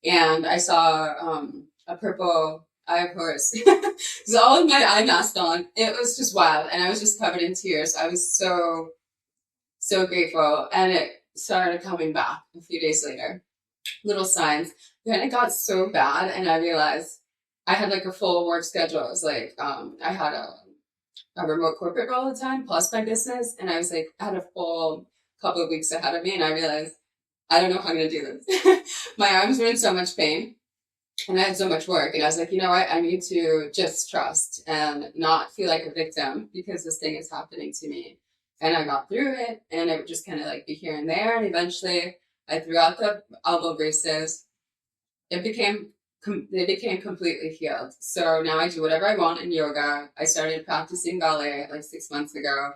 And I saw a purple eye of horse. Because all of my eye mask on. It was just wild. And I was just covered in tears. I was so, so grateful. And it started coming back a few days later. Little signs. Then it got so bad and I realized I had like a full work schedule. It was like I had a remote corporate role all the time, plus my business. And I was like, I had a full couple of weeks ahead of me and I realized I don't know how I'm going to do this. My arms were in so much pain and I had so much work. And I was like, you know what? I need to just trust and not feel like a victim because this thing is happening to me. And I got through it and it would just kind of like be here and there. And eventually I threw out the elbow braces. They became completely healed. So now I do whatever I want in yoga. I started practicing ballet like 6 months ago.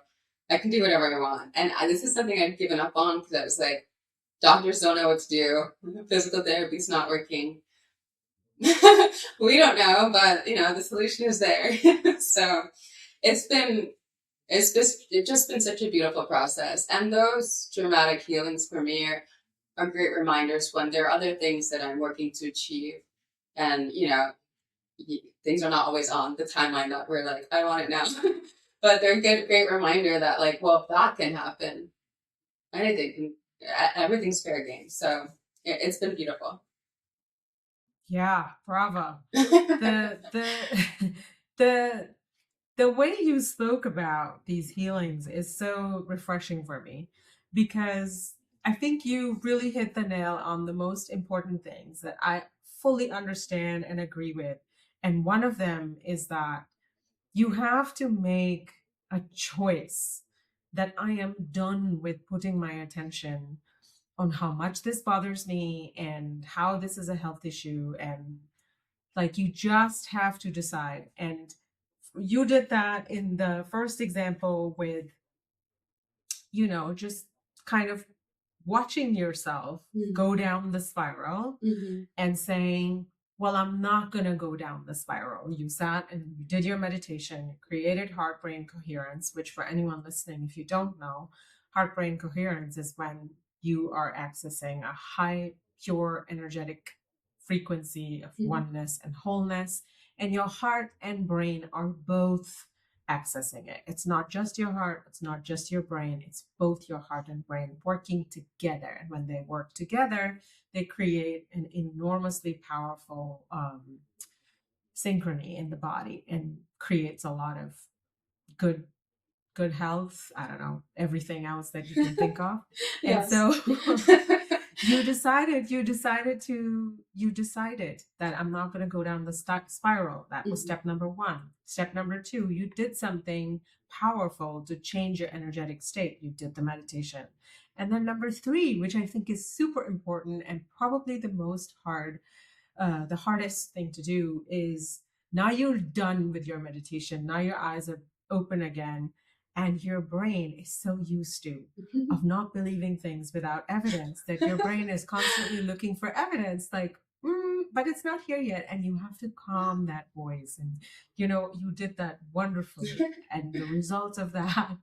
I can do whatever I want. And this is something I'd given up on because I was like, doctors don't know what to do. Physical therapy's not working. We don't know, but the solution is there. So it's just been such a beautiful process. And those dramatic healings for me are great reminders when there are other things that I'm working to achieve. And, things are not always on the timeline that we're like, I want it now. But they're a great reminder that like, well, if that can happen, anything can, everything's fair game. So it's been beautiful. Yeah, bravo. The the the way you spoke about these healings is so refreshing for me because I think you really hit the nail on the most important things that I fully understand and agree with. And one of them is that you have to make a choice that I am done with putting my attention on how much this bothers me and how this is a health issue. And like, you just have to decide. And you did that in the first example with, just kind of watching yourself go down the spiral and saying, well, I'm not going to go down the spiral. You sat and you did your meditation, created heart brain coherence, which for anyone listening, if you don't know, heart brain coherence is when you are accessing a high, pure, energetic frequency of oneness and wholeness. And your heart and brain are both accessing it. It's not just your heart, it's not just your brain, it's both your heart and brain working together. And when they work together, they create an enormously powerful synchrony in the body and creates a lot of good health. I don't know, everything else that you can think of. And so you decided that I'm not going to go down the spiral. That was step number one. Step number two, you did something powerful to change your energetic state. You did the meditation. And then number three, which I think is super important and probably the hardest thing to do, is now you're done with your meditation. Now your eyes are open again. And your brain is so used to of not believing things without evidence that your brain is constantly looking for evidence, like, but it's not here yet. And you have to calm that voice. And, you did that wonderfully. And the result of that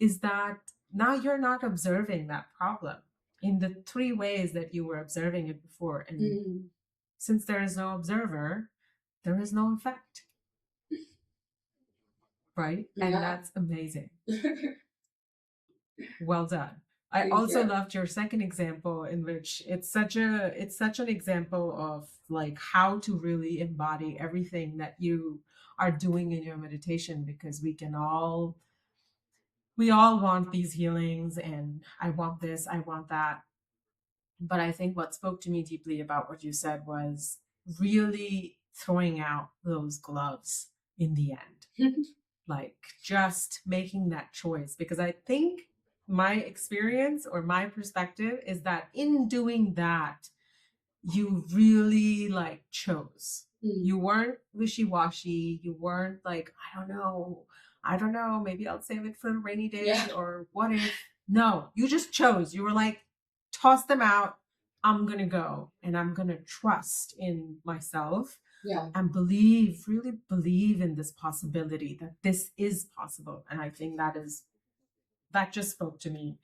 is that now you're not observing that problem in the three ways that you were observing it before. And since there is no observer, there is no effect, right? And Yeah. that's amazing. Well done. I Thank also you. loved your second example, in which it's such an example of like how to really embody everything that you are doing in your meditation, because we all want these healings, and I want this, I want that. But I think what spoke to me deeply about what you said was really throwing out those gloves in the end, like just making that choice. Because I think my experience or my perspective is that in doing that, you really like chose. You weren't wishy-washy. You weren't like, I don't know, maybe I'll save it for a rainy day, Yeah. or what if. No, you just chose. You were like, toss them out. I'm gonna go, and I'm gonna trust in myself Yeah. and really believe in this possibility that this is possible. And I think that just spoke to me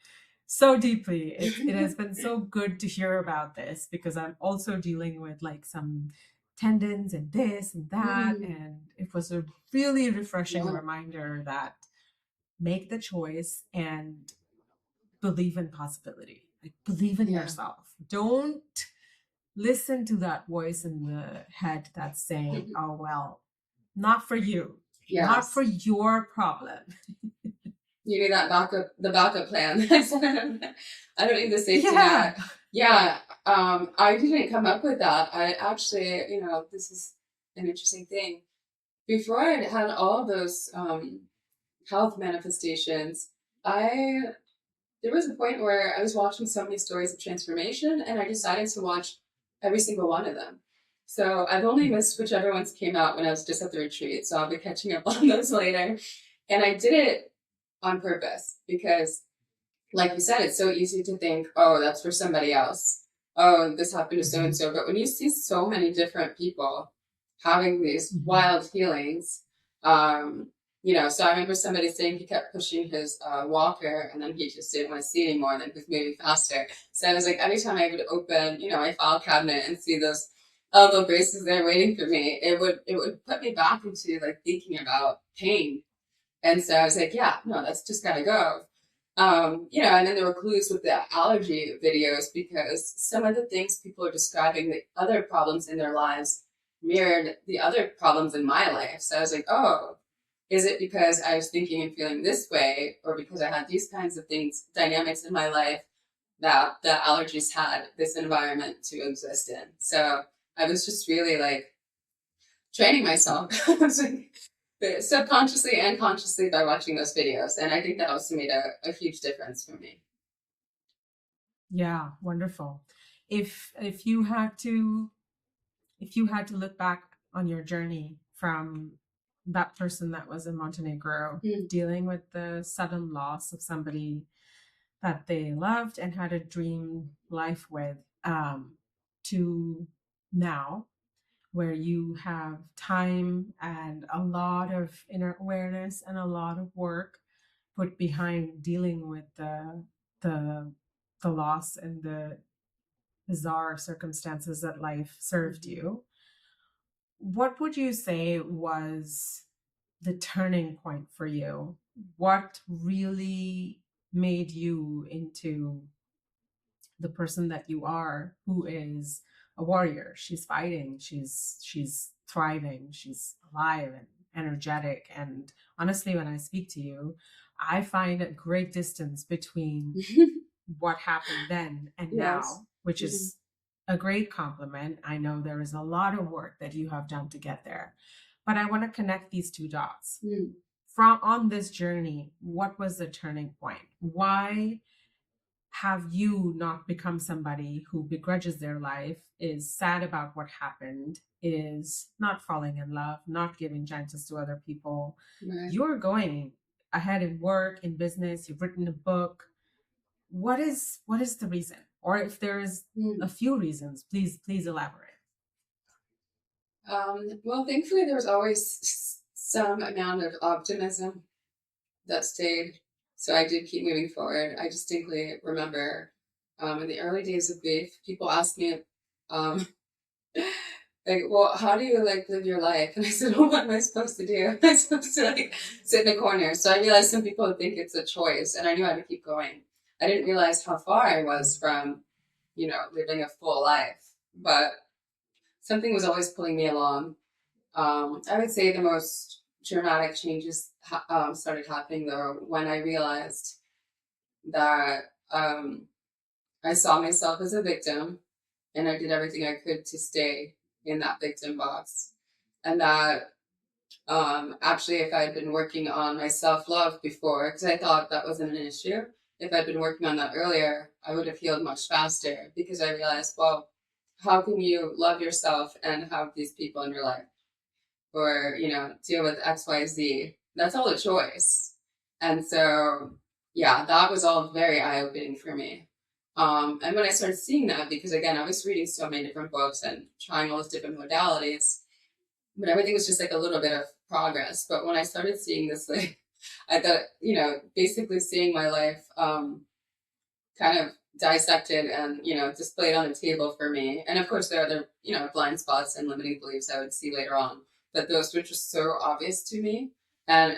so deeply. It has been so good to hear about this, because I'm also dealing with like some tendons and this and that. And it was a really refreshing Yeah. reminder that make the choice and believe in possibility. Like, believe in Yeah. yourself. Don't listen to that voice in the head that's saying, oh, well, not for you, not Yes. for your problem. You need that the backup plan. I don't need the safety Yeah. net. Yeah. I didn't come up with that. I actually, this is an interesting thing. Before I had all those health manifestations, I there was a point where I was watching so many stories of transformation, and I decided to watch every single one of them. So I've only missed whichever ones came out when I was just at the retreat. So I'll be catching up on those later. And I did it on purpose because, like you said, it's so easy to think, oh, that's for somebody else. Oh, this happened to so and so. But when you see so many different people having these wild healings, so I remember somebody saying he kept pushing his walker, and then he just didn't want to see anymore, and then he was moving faster. So I was like, every time I would open, my file cabinet and see those elbow braces there waiting for me, it would put me back into like thinking about pain. And so I was like, yeah, no, that's just gotta go. And then there were clues with the allergy videos, because some of the things people are describing, the other problems in their lives, mirrored the other problems in my life. So I was like, oh, is it because I was thinking and feeling this way, or because I had these kinds of things, dynamics in my life, that the allergies had this environment to exist in? So I was just really like training myself. I was like, subconsciously and consciously, by watching those videos. And I think that also made a huge difference for me. Yeah, wonderful. If you had to look back on your journey from that person that was in Montenegro, dealing with the sudden loss of somebody that they loved and had a dream life with, to now, where you have time and a lot of inner awareness and a lot of work put behind dealing with the the loss and the bizarre circumstances that life served you, what would you say was the turning point for you? What really made you into the person that you are, who is a warrior? She's fighting, she's thriving, she's alive and energetic. And honestly, when I speak to you, I find a great distance between what happened then and Yes. now, which is a great compliment. I know there is a lot of work that you have done to get there, but I want to connect these two dots. From on this journey, what was the turning point? Why have you not become somebody who begrudges their life, is sad about what happened, is not falling in love, not giving chances to other people? Right. You're going ahead in work, in business, you've written a book. What is the reason? Or if there's Mm. a few reasons, please elaborate. Well, thankfully, there was always some amount of optimism that stayed. So I did keep moving forward. I distinctly remember in the early days of grief, people asked me, um, like, well, how do you like live your life? And I said, well, what am I supposed to do? Am I supposed to like sit in the corner? So I realized some people would think it's a choice, and I knew how to keep going. I didn't realize how far I was from, living a full life, but something was always pulling me along. I would say the most dramatic changes started happening though when I realized that I saw myself as a victim, and I did everything I could to stay in that victim box. And that actually, if I had been working on my self love before, because I thought that wasn't an issue, if I'd been working on that earlier, I would have healed much faster because I realized, well, how can you love yourself and have these people in your life? Or deal with XYZ. That's all a choice. And so yeah, that was all very eye-opening for me. And when I started seeing that, because again, I was reading so many different books and trying all these different modalities, but everything was just like a little bit of progress. But when I started seeing this, like, I thought, basically seeing my life kind of dissected and displayed on the table for me. And of course there are other blind spots and limiting beliefs I would see later on, but those were just so obvious to me and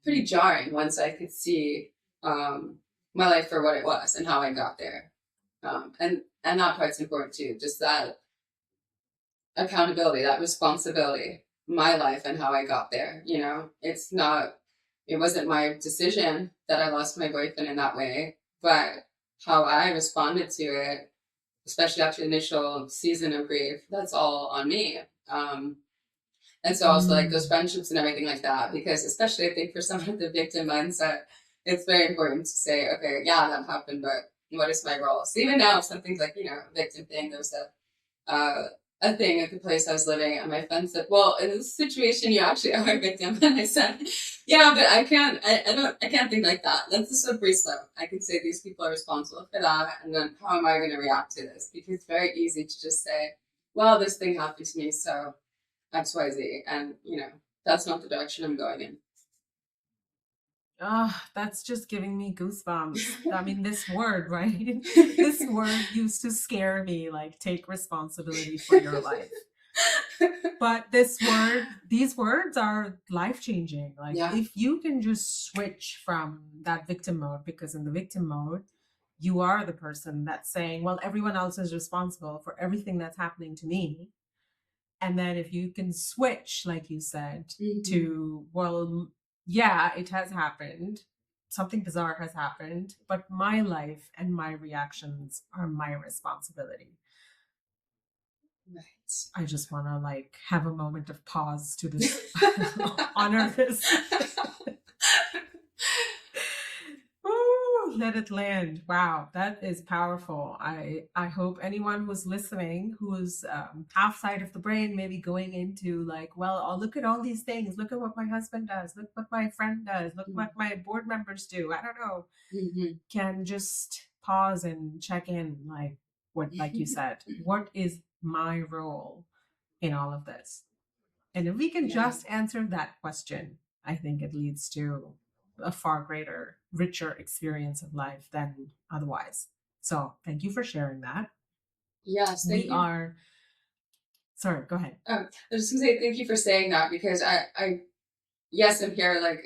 pretty jarring once I could see my life for what it was and how I got there. And that part's important too, just that accountability, that responsibility, my life and how I got there. It wasn't my decision that I lost my boyfriend in that way, but how I responded to it, especially after the initial season of grief, that's all on me. And so also like those Mm. friendships and everything like that, because especially I think for someone with the victim mindset, it's very important to say, okay, yeah, that happened, but what is my role? So even now, if something's like, victim thing, there's a thing at the place I was living, and my friend said, "Well, in this situation, you actually are a victim." And I said, "Yeah, but I can't think like that. That's a slippery slope. I can say these people are responsible for that, and then how am I going to react to this? Because it's very easy to just say, well, this thing happened to me, so X, Y, Z, and that's not the direction I'm going in." Ah, that's just giving me goosebumps. I mean, this word, right? This word used to scare me, like take responsibility for your life. But these words are life changing. Like Yeah. if you can just switch from that victim mode, because in the victim mode, you are the person that's saying, well, everyone else is responsible for everything that's happening to me. And then if you can switch, like you said, Mm-hmm. to, well, yeah, it has happened. Something bizarre has happened, but my life and my reactions are my responsibility. Right. I just want to like have a moment of pause to this, honor this. Ooh, let it land. Wow, that is powerful. I hope anyone who's listening, who's half side of the brain, maybe going into like, well, oh, look at all these things. Look at what my husband does. Look what my friend does. Look what my board members do. I don't know. Mm-hmm. Can just pause and check in, like you said, what is my role in all of this? And if we can Yeah. just answer that question, I think it leads to a far greater, richer experience of life than otherwise. So thank you for sharing that. Yes. We Thank you. are, sorry, go ahead. I was just gonna say thank you for saying that because yes, I'm here, like,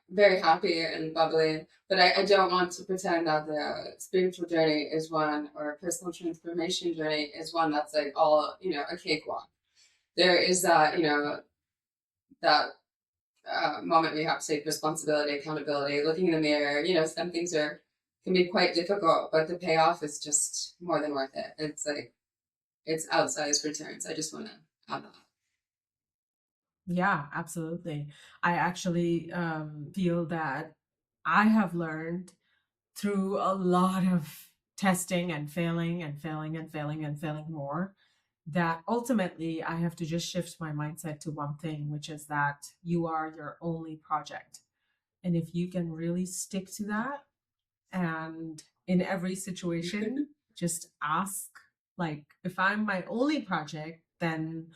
very happy and bubbly, but I don't want to pretend that the spiritual journey is one, or personal transformation journey is one that's like all, a cakewalk. There is that, that moment where you have to take responsibility, accountability, looking in the mirror. Some things can be quite difficult, but the payoff is just more than worth it. It's like, it's outsized returns. I just want to add that. Yeah, absolutely. I actually feel that I have learned through a lot of testing and failing and failing and failing and failing more, that ultimately I have to just shift my mindset to one thing, which is that you are your only project. And if you can really stick to that, and in every situation, just ask, like, if I'm my only project, then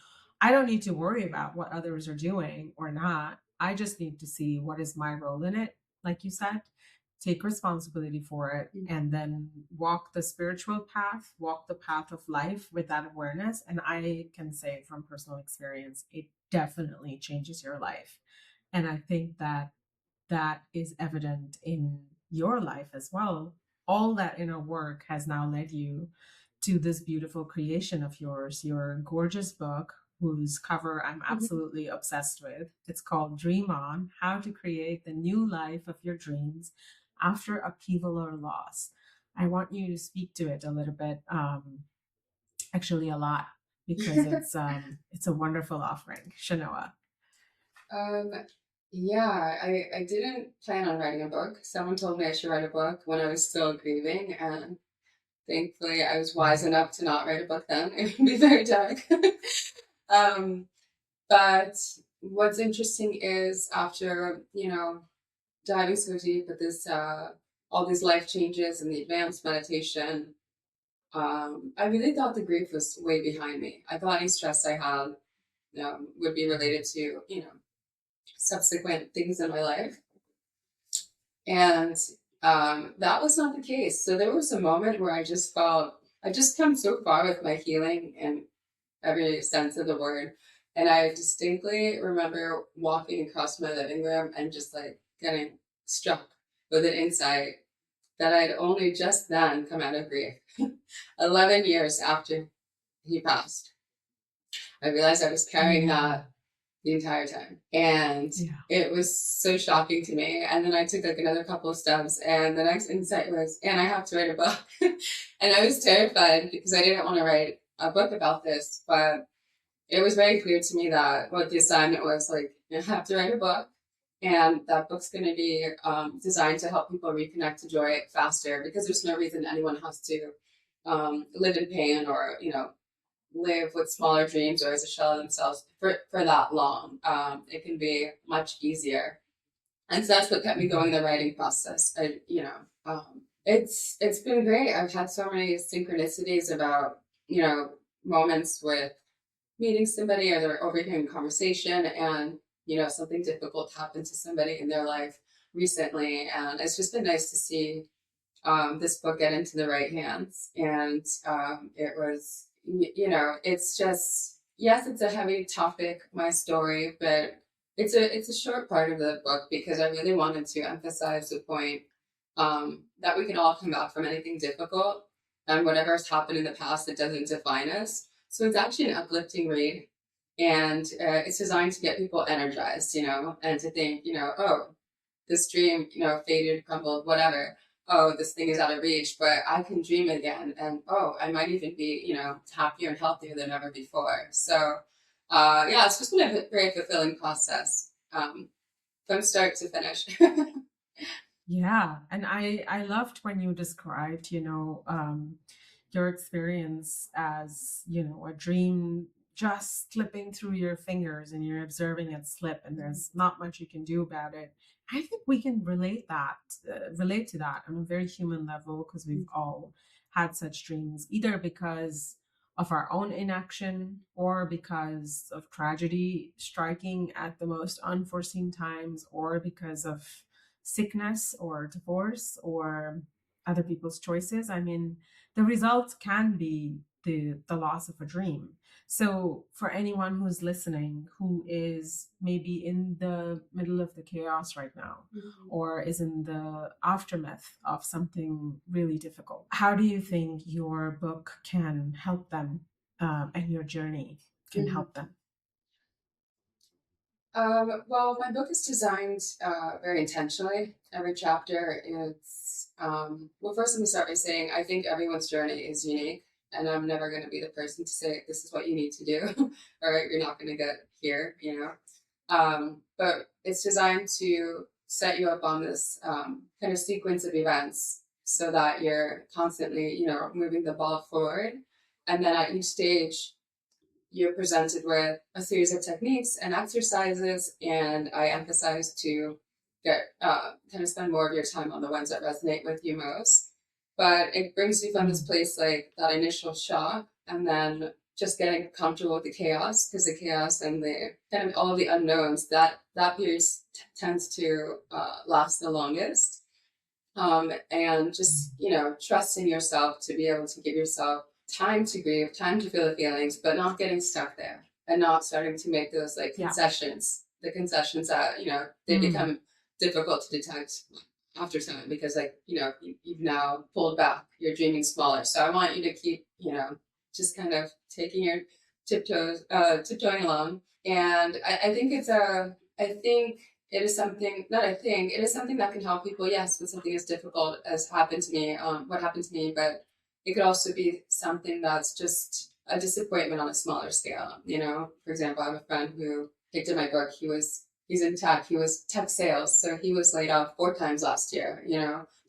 I don't need to worry about what others are doing or not. I just need to see what is my role in it, like you said, take responsibility for it, and then walk the spiritual path, walk the path of life with that awareness. And I can say from personal experience, it definitely changes your life. And I think that that is evident in your life as well. All that inner work has now led you to this beautiful creation of yours, your gorgeous book, whose cover I'm absolutely obsessed with. It's called Dream On: How to Create the New Life of Your Dreams After Upheaval or Loss. I want you to speak to it a little bit, actually a lot, because it's a wonderful offering, Chanoa. Um, yeah, I didn't plan on writing a book. Someone told me I should write a book when I was still grieving, and thankfully I was wise enough to not write a book then. It would be very dark. um, but what's interesting is after, diving so deep with this, all these life changes and the advanced meditation, I really thought the grief was way behind me. I thought any stress I had, would be related to, subsequent things in my life. And that was not the case. So there was a moment where I just felt I just come so far with my healing in every sense of the word. And I distinctly remember walking across my living room and just like getting struck with an insight that I'd only just then come out of grief. 11 years after he passed, I realized I was carrying that the entire time. And it was so shocking to me. And then I took like another couple of steps, and the next insight was, and I have to write a book. And I was terrified because I didn't want to write a book about this, but it was very clear to me that what the assignment was, like, you have to write a book. And that book's going to be designed to help people reconnect to joy faster, because there's no reason anyone has to live in pain or, live with smaller dreams or as a shell of themselves for that long. It can be much easier. And so that's what kept me going in the writing process. It's been great. I've had so many synchronicities about, moments with meeting somebody or they're overhearing conversation, and, something difficult happened to somebody in their life recently. And it's just been nice to see this book get into the right hands. And it was, it's just, yes, it's a heavy topic, my story, but it's a short part of the book because I really wanted to emphasize the point that we can all come back from anything difficult, and whatever's happened in the past, it doesn't define us. So it's actually an uplifting read, and it's designed to get people energized, and to think, oh, this dream, faded, crumbled, whatever. Oh, this thing is out of reach, but I can dream again. And oh, I might even be, happier and healthier than ever before. So, yeah, it's just been a very fulfilling process from start to finish. Yeah, and I loved when you described, your experience as, a dream just slipping through your fingers and you're observing it slip and there's not much you can do about it. I think we can relate to that on a very human level, because we've all had such dreams, either because of our own inaction or because of tragedy striking at the most unforeseen times, or because of sickness or divorce or other people's choices. I mean, the result can be the loss of a dream. So for anyone who's listening, who is maybe in the middle of the chaos right now, or is in the aftermath of something really difficult, how do you think your book can help them, and your journey can help them? Well, my book is designed very intentionally. Every chapter is, well, first let me start by saying I think everyone's journey is unique, and I'm never going to be the person to say this is what you need to do, or you're not going to get here, But it's designed to set you up on this kind of sequence of events so that you're constantly, moving the ball forward. And then at each stage, you're presented with a series of techniques and exercises, and I emphasize to get kind of spend more of your time on the ones that resonate with you most. But it brings you from this Mm. place like that initial shock, and then just getting comfortable with the chaos, because the chaos and the kind of all of the unknowns, that period tends to last the longest. And just, trusting yourself to be able to give yourself time to grieve, time to feel the feelings, but not getting stuck there and not starting to make those like Yeah. concessions, the concessions that, they Mm. become difficult to detect after time, because like, you've now pulled back, you're dreaming smaller. So I want you to keep, just kind of taking your tiptoeing along. And I think I think it is something, not I think, it is something that can help people, yes, with something as difficult as happened to me, what happened to me, but it could also be something that's just a disappointment on a smaller scale. For example, I have a friend who picked up my book. He's in tech. He was tech sales. So he was laid off 4 times last year,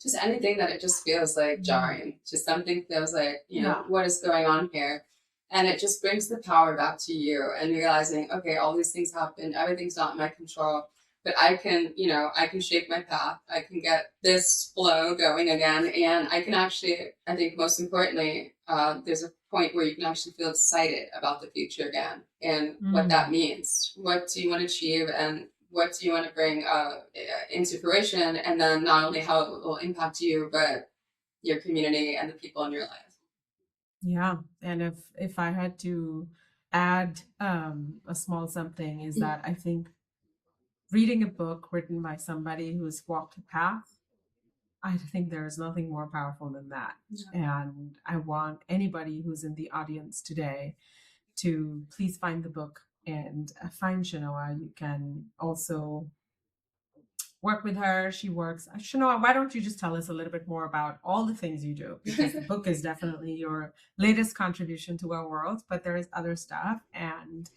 just anything that it just feels like Mm. jarring, just something feels like, Yeah. what is going on here? And it just brings the power back to you and realizing, okay, all these things happen. Everything's not in my control, but I can shape my path. I can get this flow going again. And I can actually, I think most importantly, there's a point where you can actually feel excited about the future again and what that Mm. means. What do you want to achieve, and what do you want to bring into fruition? And then not only how it will impact you, but your community and the people in your life. Yeah. And if I had to add a small something, is that I think reading a book written by somebody who's walked a path, I think there is nothing more powerful than that. And I want anybody who's in the audience today to please find the book and find Chanoa. You can also work with her. She works. Chanoa, why don't you just tell us a little bit more about all the things you do? Because the book is definitely your latest contribution to our world, but there is other stuff. And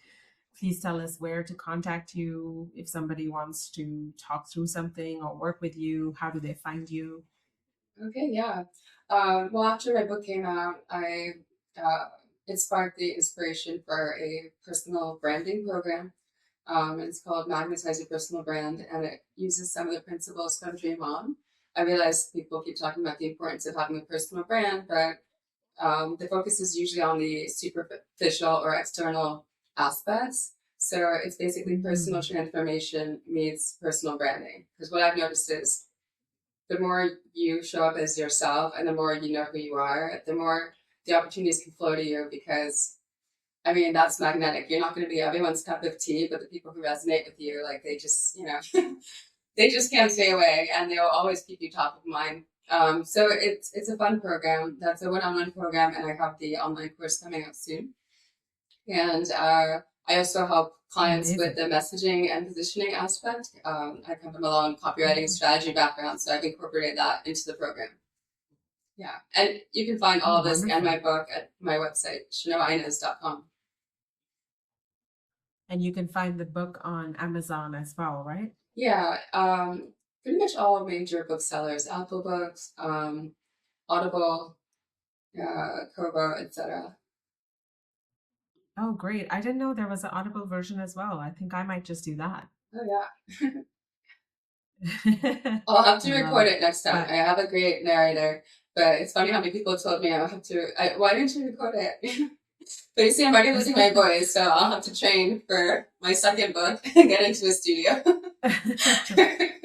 please tell us where to contact you if somebody wants to talk through something or work with you. How do they find you? Okay, yeah. Well, after my book came out, uh, it sparked the inspiration for a personal branding program. It's called Magnetize Your Personal Brand, and it uses some of the principles from Dream On. I realize people keep talking about the importance of having a personal brand, but the focus is usually on the superficial or external aspects. So it's basically personal Mm. transformation meets personal branding. Because what I've noticed is the more you show up as yourself and the more you know who you are, the more the opportunities can flow to you, because I mean, that's magnetic. You're not going to be everyone's cup of tea, but the people who resonate with you, like they just, they just can't stay away, and they'll always keep you top of mind. So it's a fun program. That's a one-on-one program, and I have the online course coming up soon. And I also help clients with Amazing. the messaging and positioning aspect. I come from a long copywriting and strategy background, so I've incorporated that into the program. Yeah. And you can find Oh, all of this and my wonderful. book at my website, chanoainez.com. And you can find the book on Amazon as well, right? Yeah. Pretty much all major booksellers, Apple Books, Audible, Kobo, etc. Oh, great. I didn't know there was an Audible version as well. I think I might just do that. Oh, yeah. I'll have to I love record it. it next time. I But have a great narrator, but it's funny how many people told me why didn't you record it? But you see, I'm already losing my voice, so I'll have to train for my second book and get into a studio.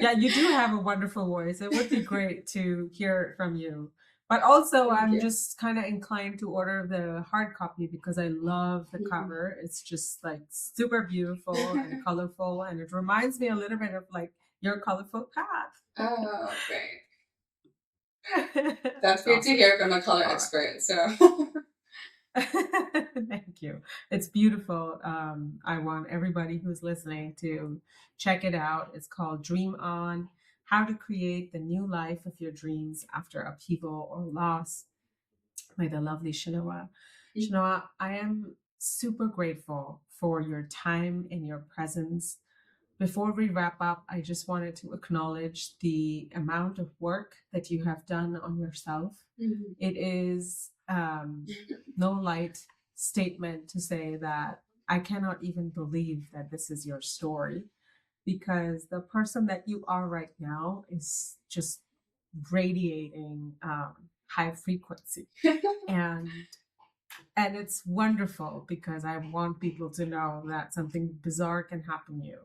yeah, you do have a wonderful voice. It would be great to hear it from you. But also, Thank I'm you. just kind of inclined to order the hard copy because I love the cover. It's just like super beautiful and colorful, and it reminds me a little bit of like your colorful path. Oh, great. That's That's great to awesome. hear from a color All right. expert. So, Thank you. It's beautiful. I want everybody who's listening to check it out. It's called Dream On: How to Create the New Life of Your Dreams After Upheaval or Loss by the lovely Chanoa. Chanoa, I am super grateful for your time and your presence. Before we wrap up, I just wanted to acknowledge the amount of work that you have done on yourself. It is no light statement to say that I cannot even believe that this is your story. because the person that you are right now is just radiating high frequency. and and it's wonderful because I want people to know that something bizarre can happen to you,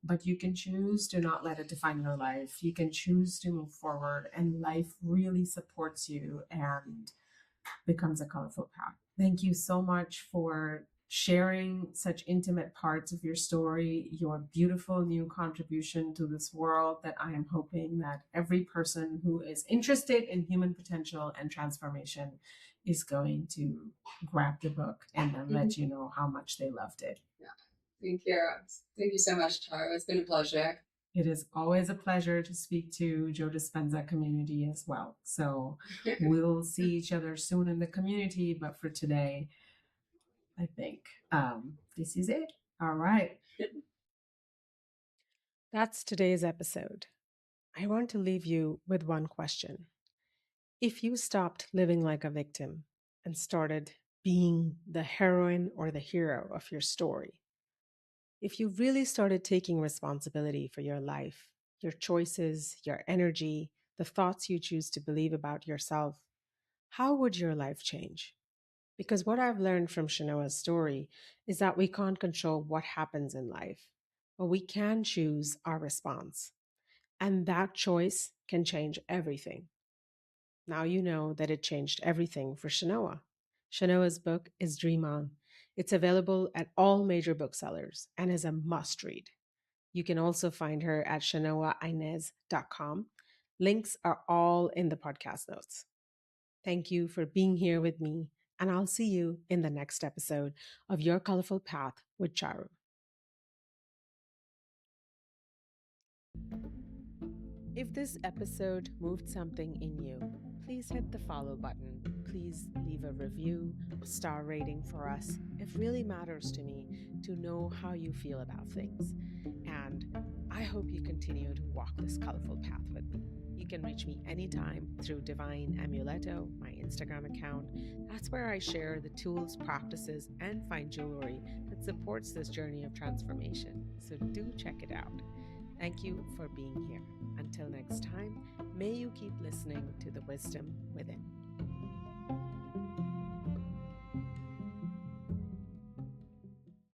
but you can choose to not let it define your life. You can choose to move forward, and life really supports you and becomes a colorful path. Thank you so much for sharing such intimate parts of your story, your beautiful new contribution to this world that I am hoping that every person who is interested in human potential and transformation is going to grab the book and then let you know how much they loved it. Yeah. Thank you. Thank you so much, Tara. It's been a pleasure. It is always a pleasure to speak to Joe Dispenza community as well. So we'll see each other soon in the community, but for today, I think this is it. All right. That's today's episode. I want to leave you with one question. If you stopped living like a victim and started being the heroine or the hero of your story, if you really started taking responsibility for your life, your choices, your energy, the thoughts you choose to believe about yourself, how would your life change? Because what I've learned from Chanoa's story is that we can't control what happens in life, but we can choose our response. And that choice can change everything. Now you know that it changed everything for Chanoa. Chanoa's book is Dream On. It's available at all major booksellers and is a must read. You can also find her at chanoainez.com. Links are all in the podcast notes. Thank you for being here with me, and I'll see you in the next episode of Your Colorful Path with Charu. If this episode moved something in you, please hit the follow button. Please leave a review, a star rating for us. It really matters to me to know how you feel about things. And I hope you continue to walk this colorful path with me. You can reach me anytime through Divine Amuleto, my Instagram account. That's where I share the tools, practices, and fine jewelry that supports this journey of transformation. So do check it out. Thank you for being here. Until next time, may you keep listening to the wisdom within.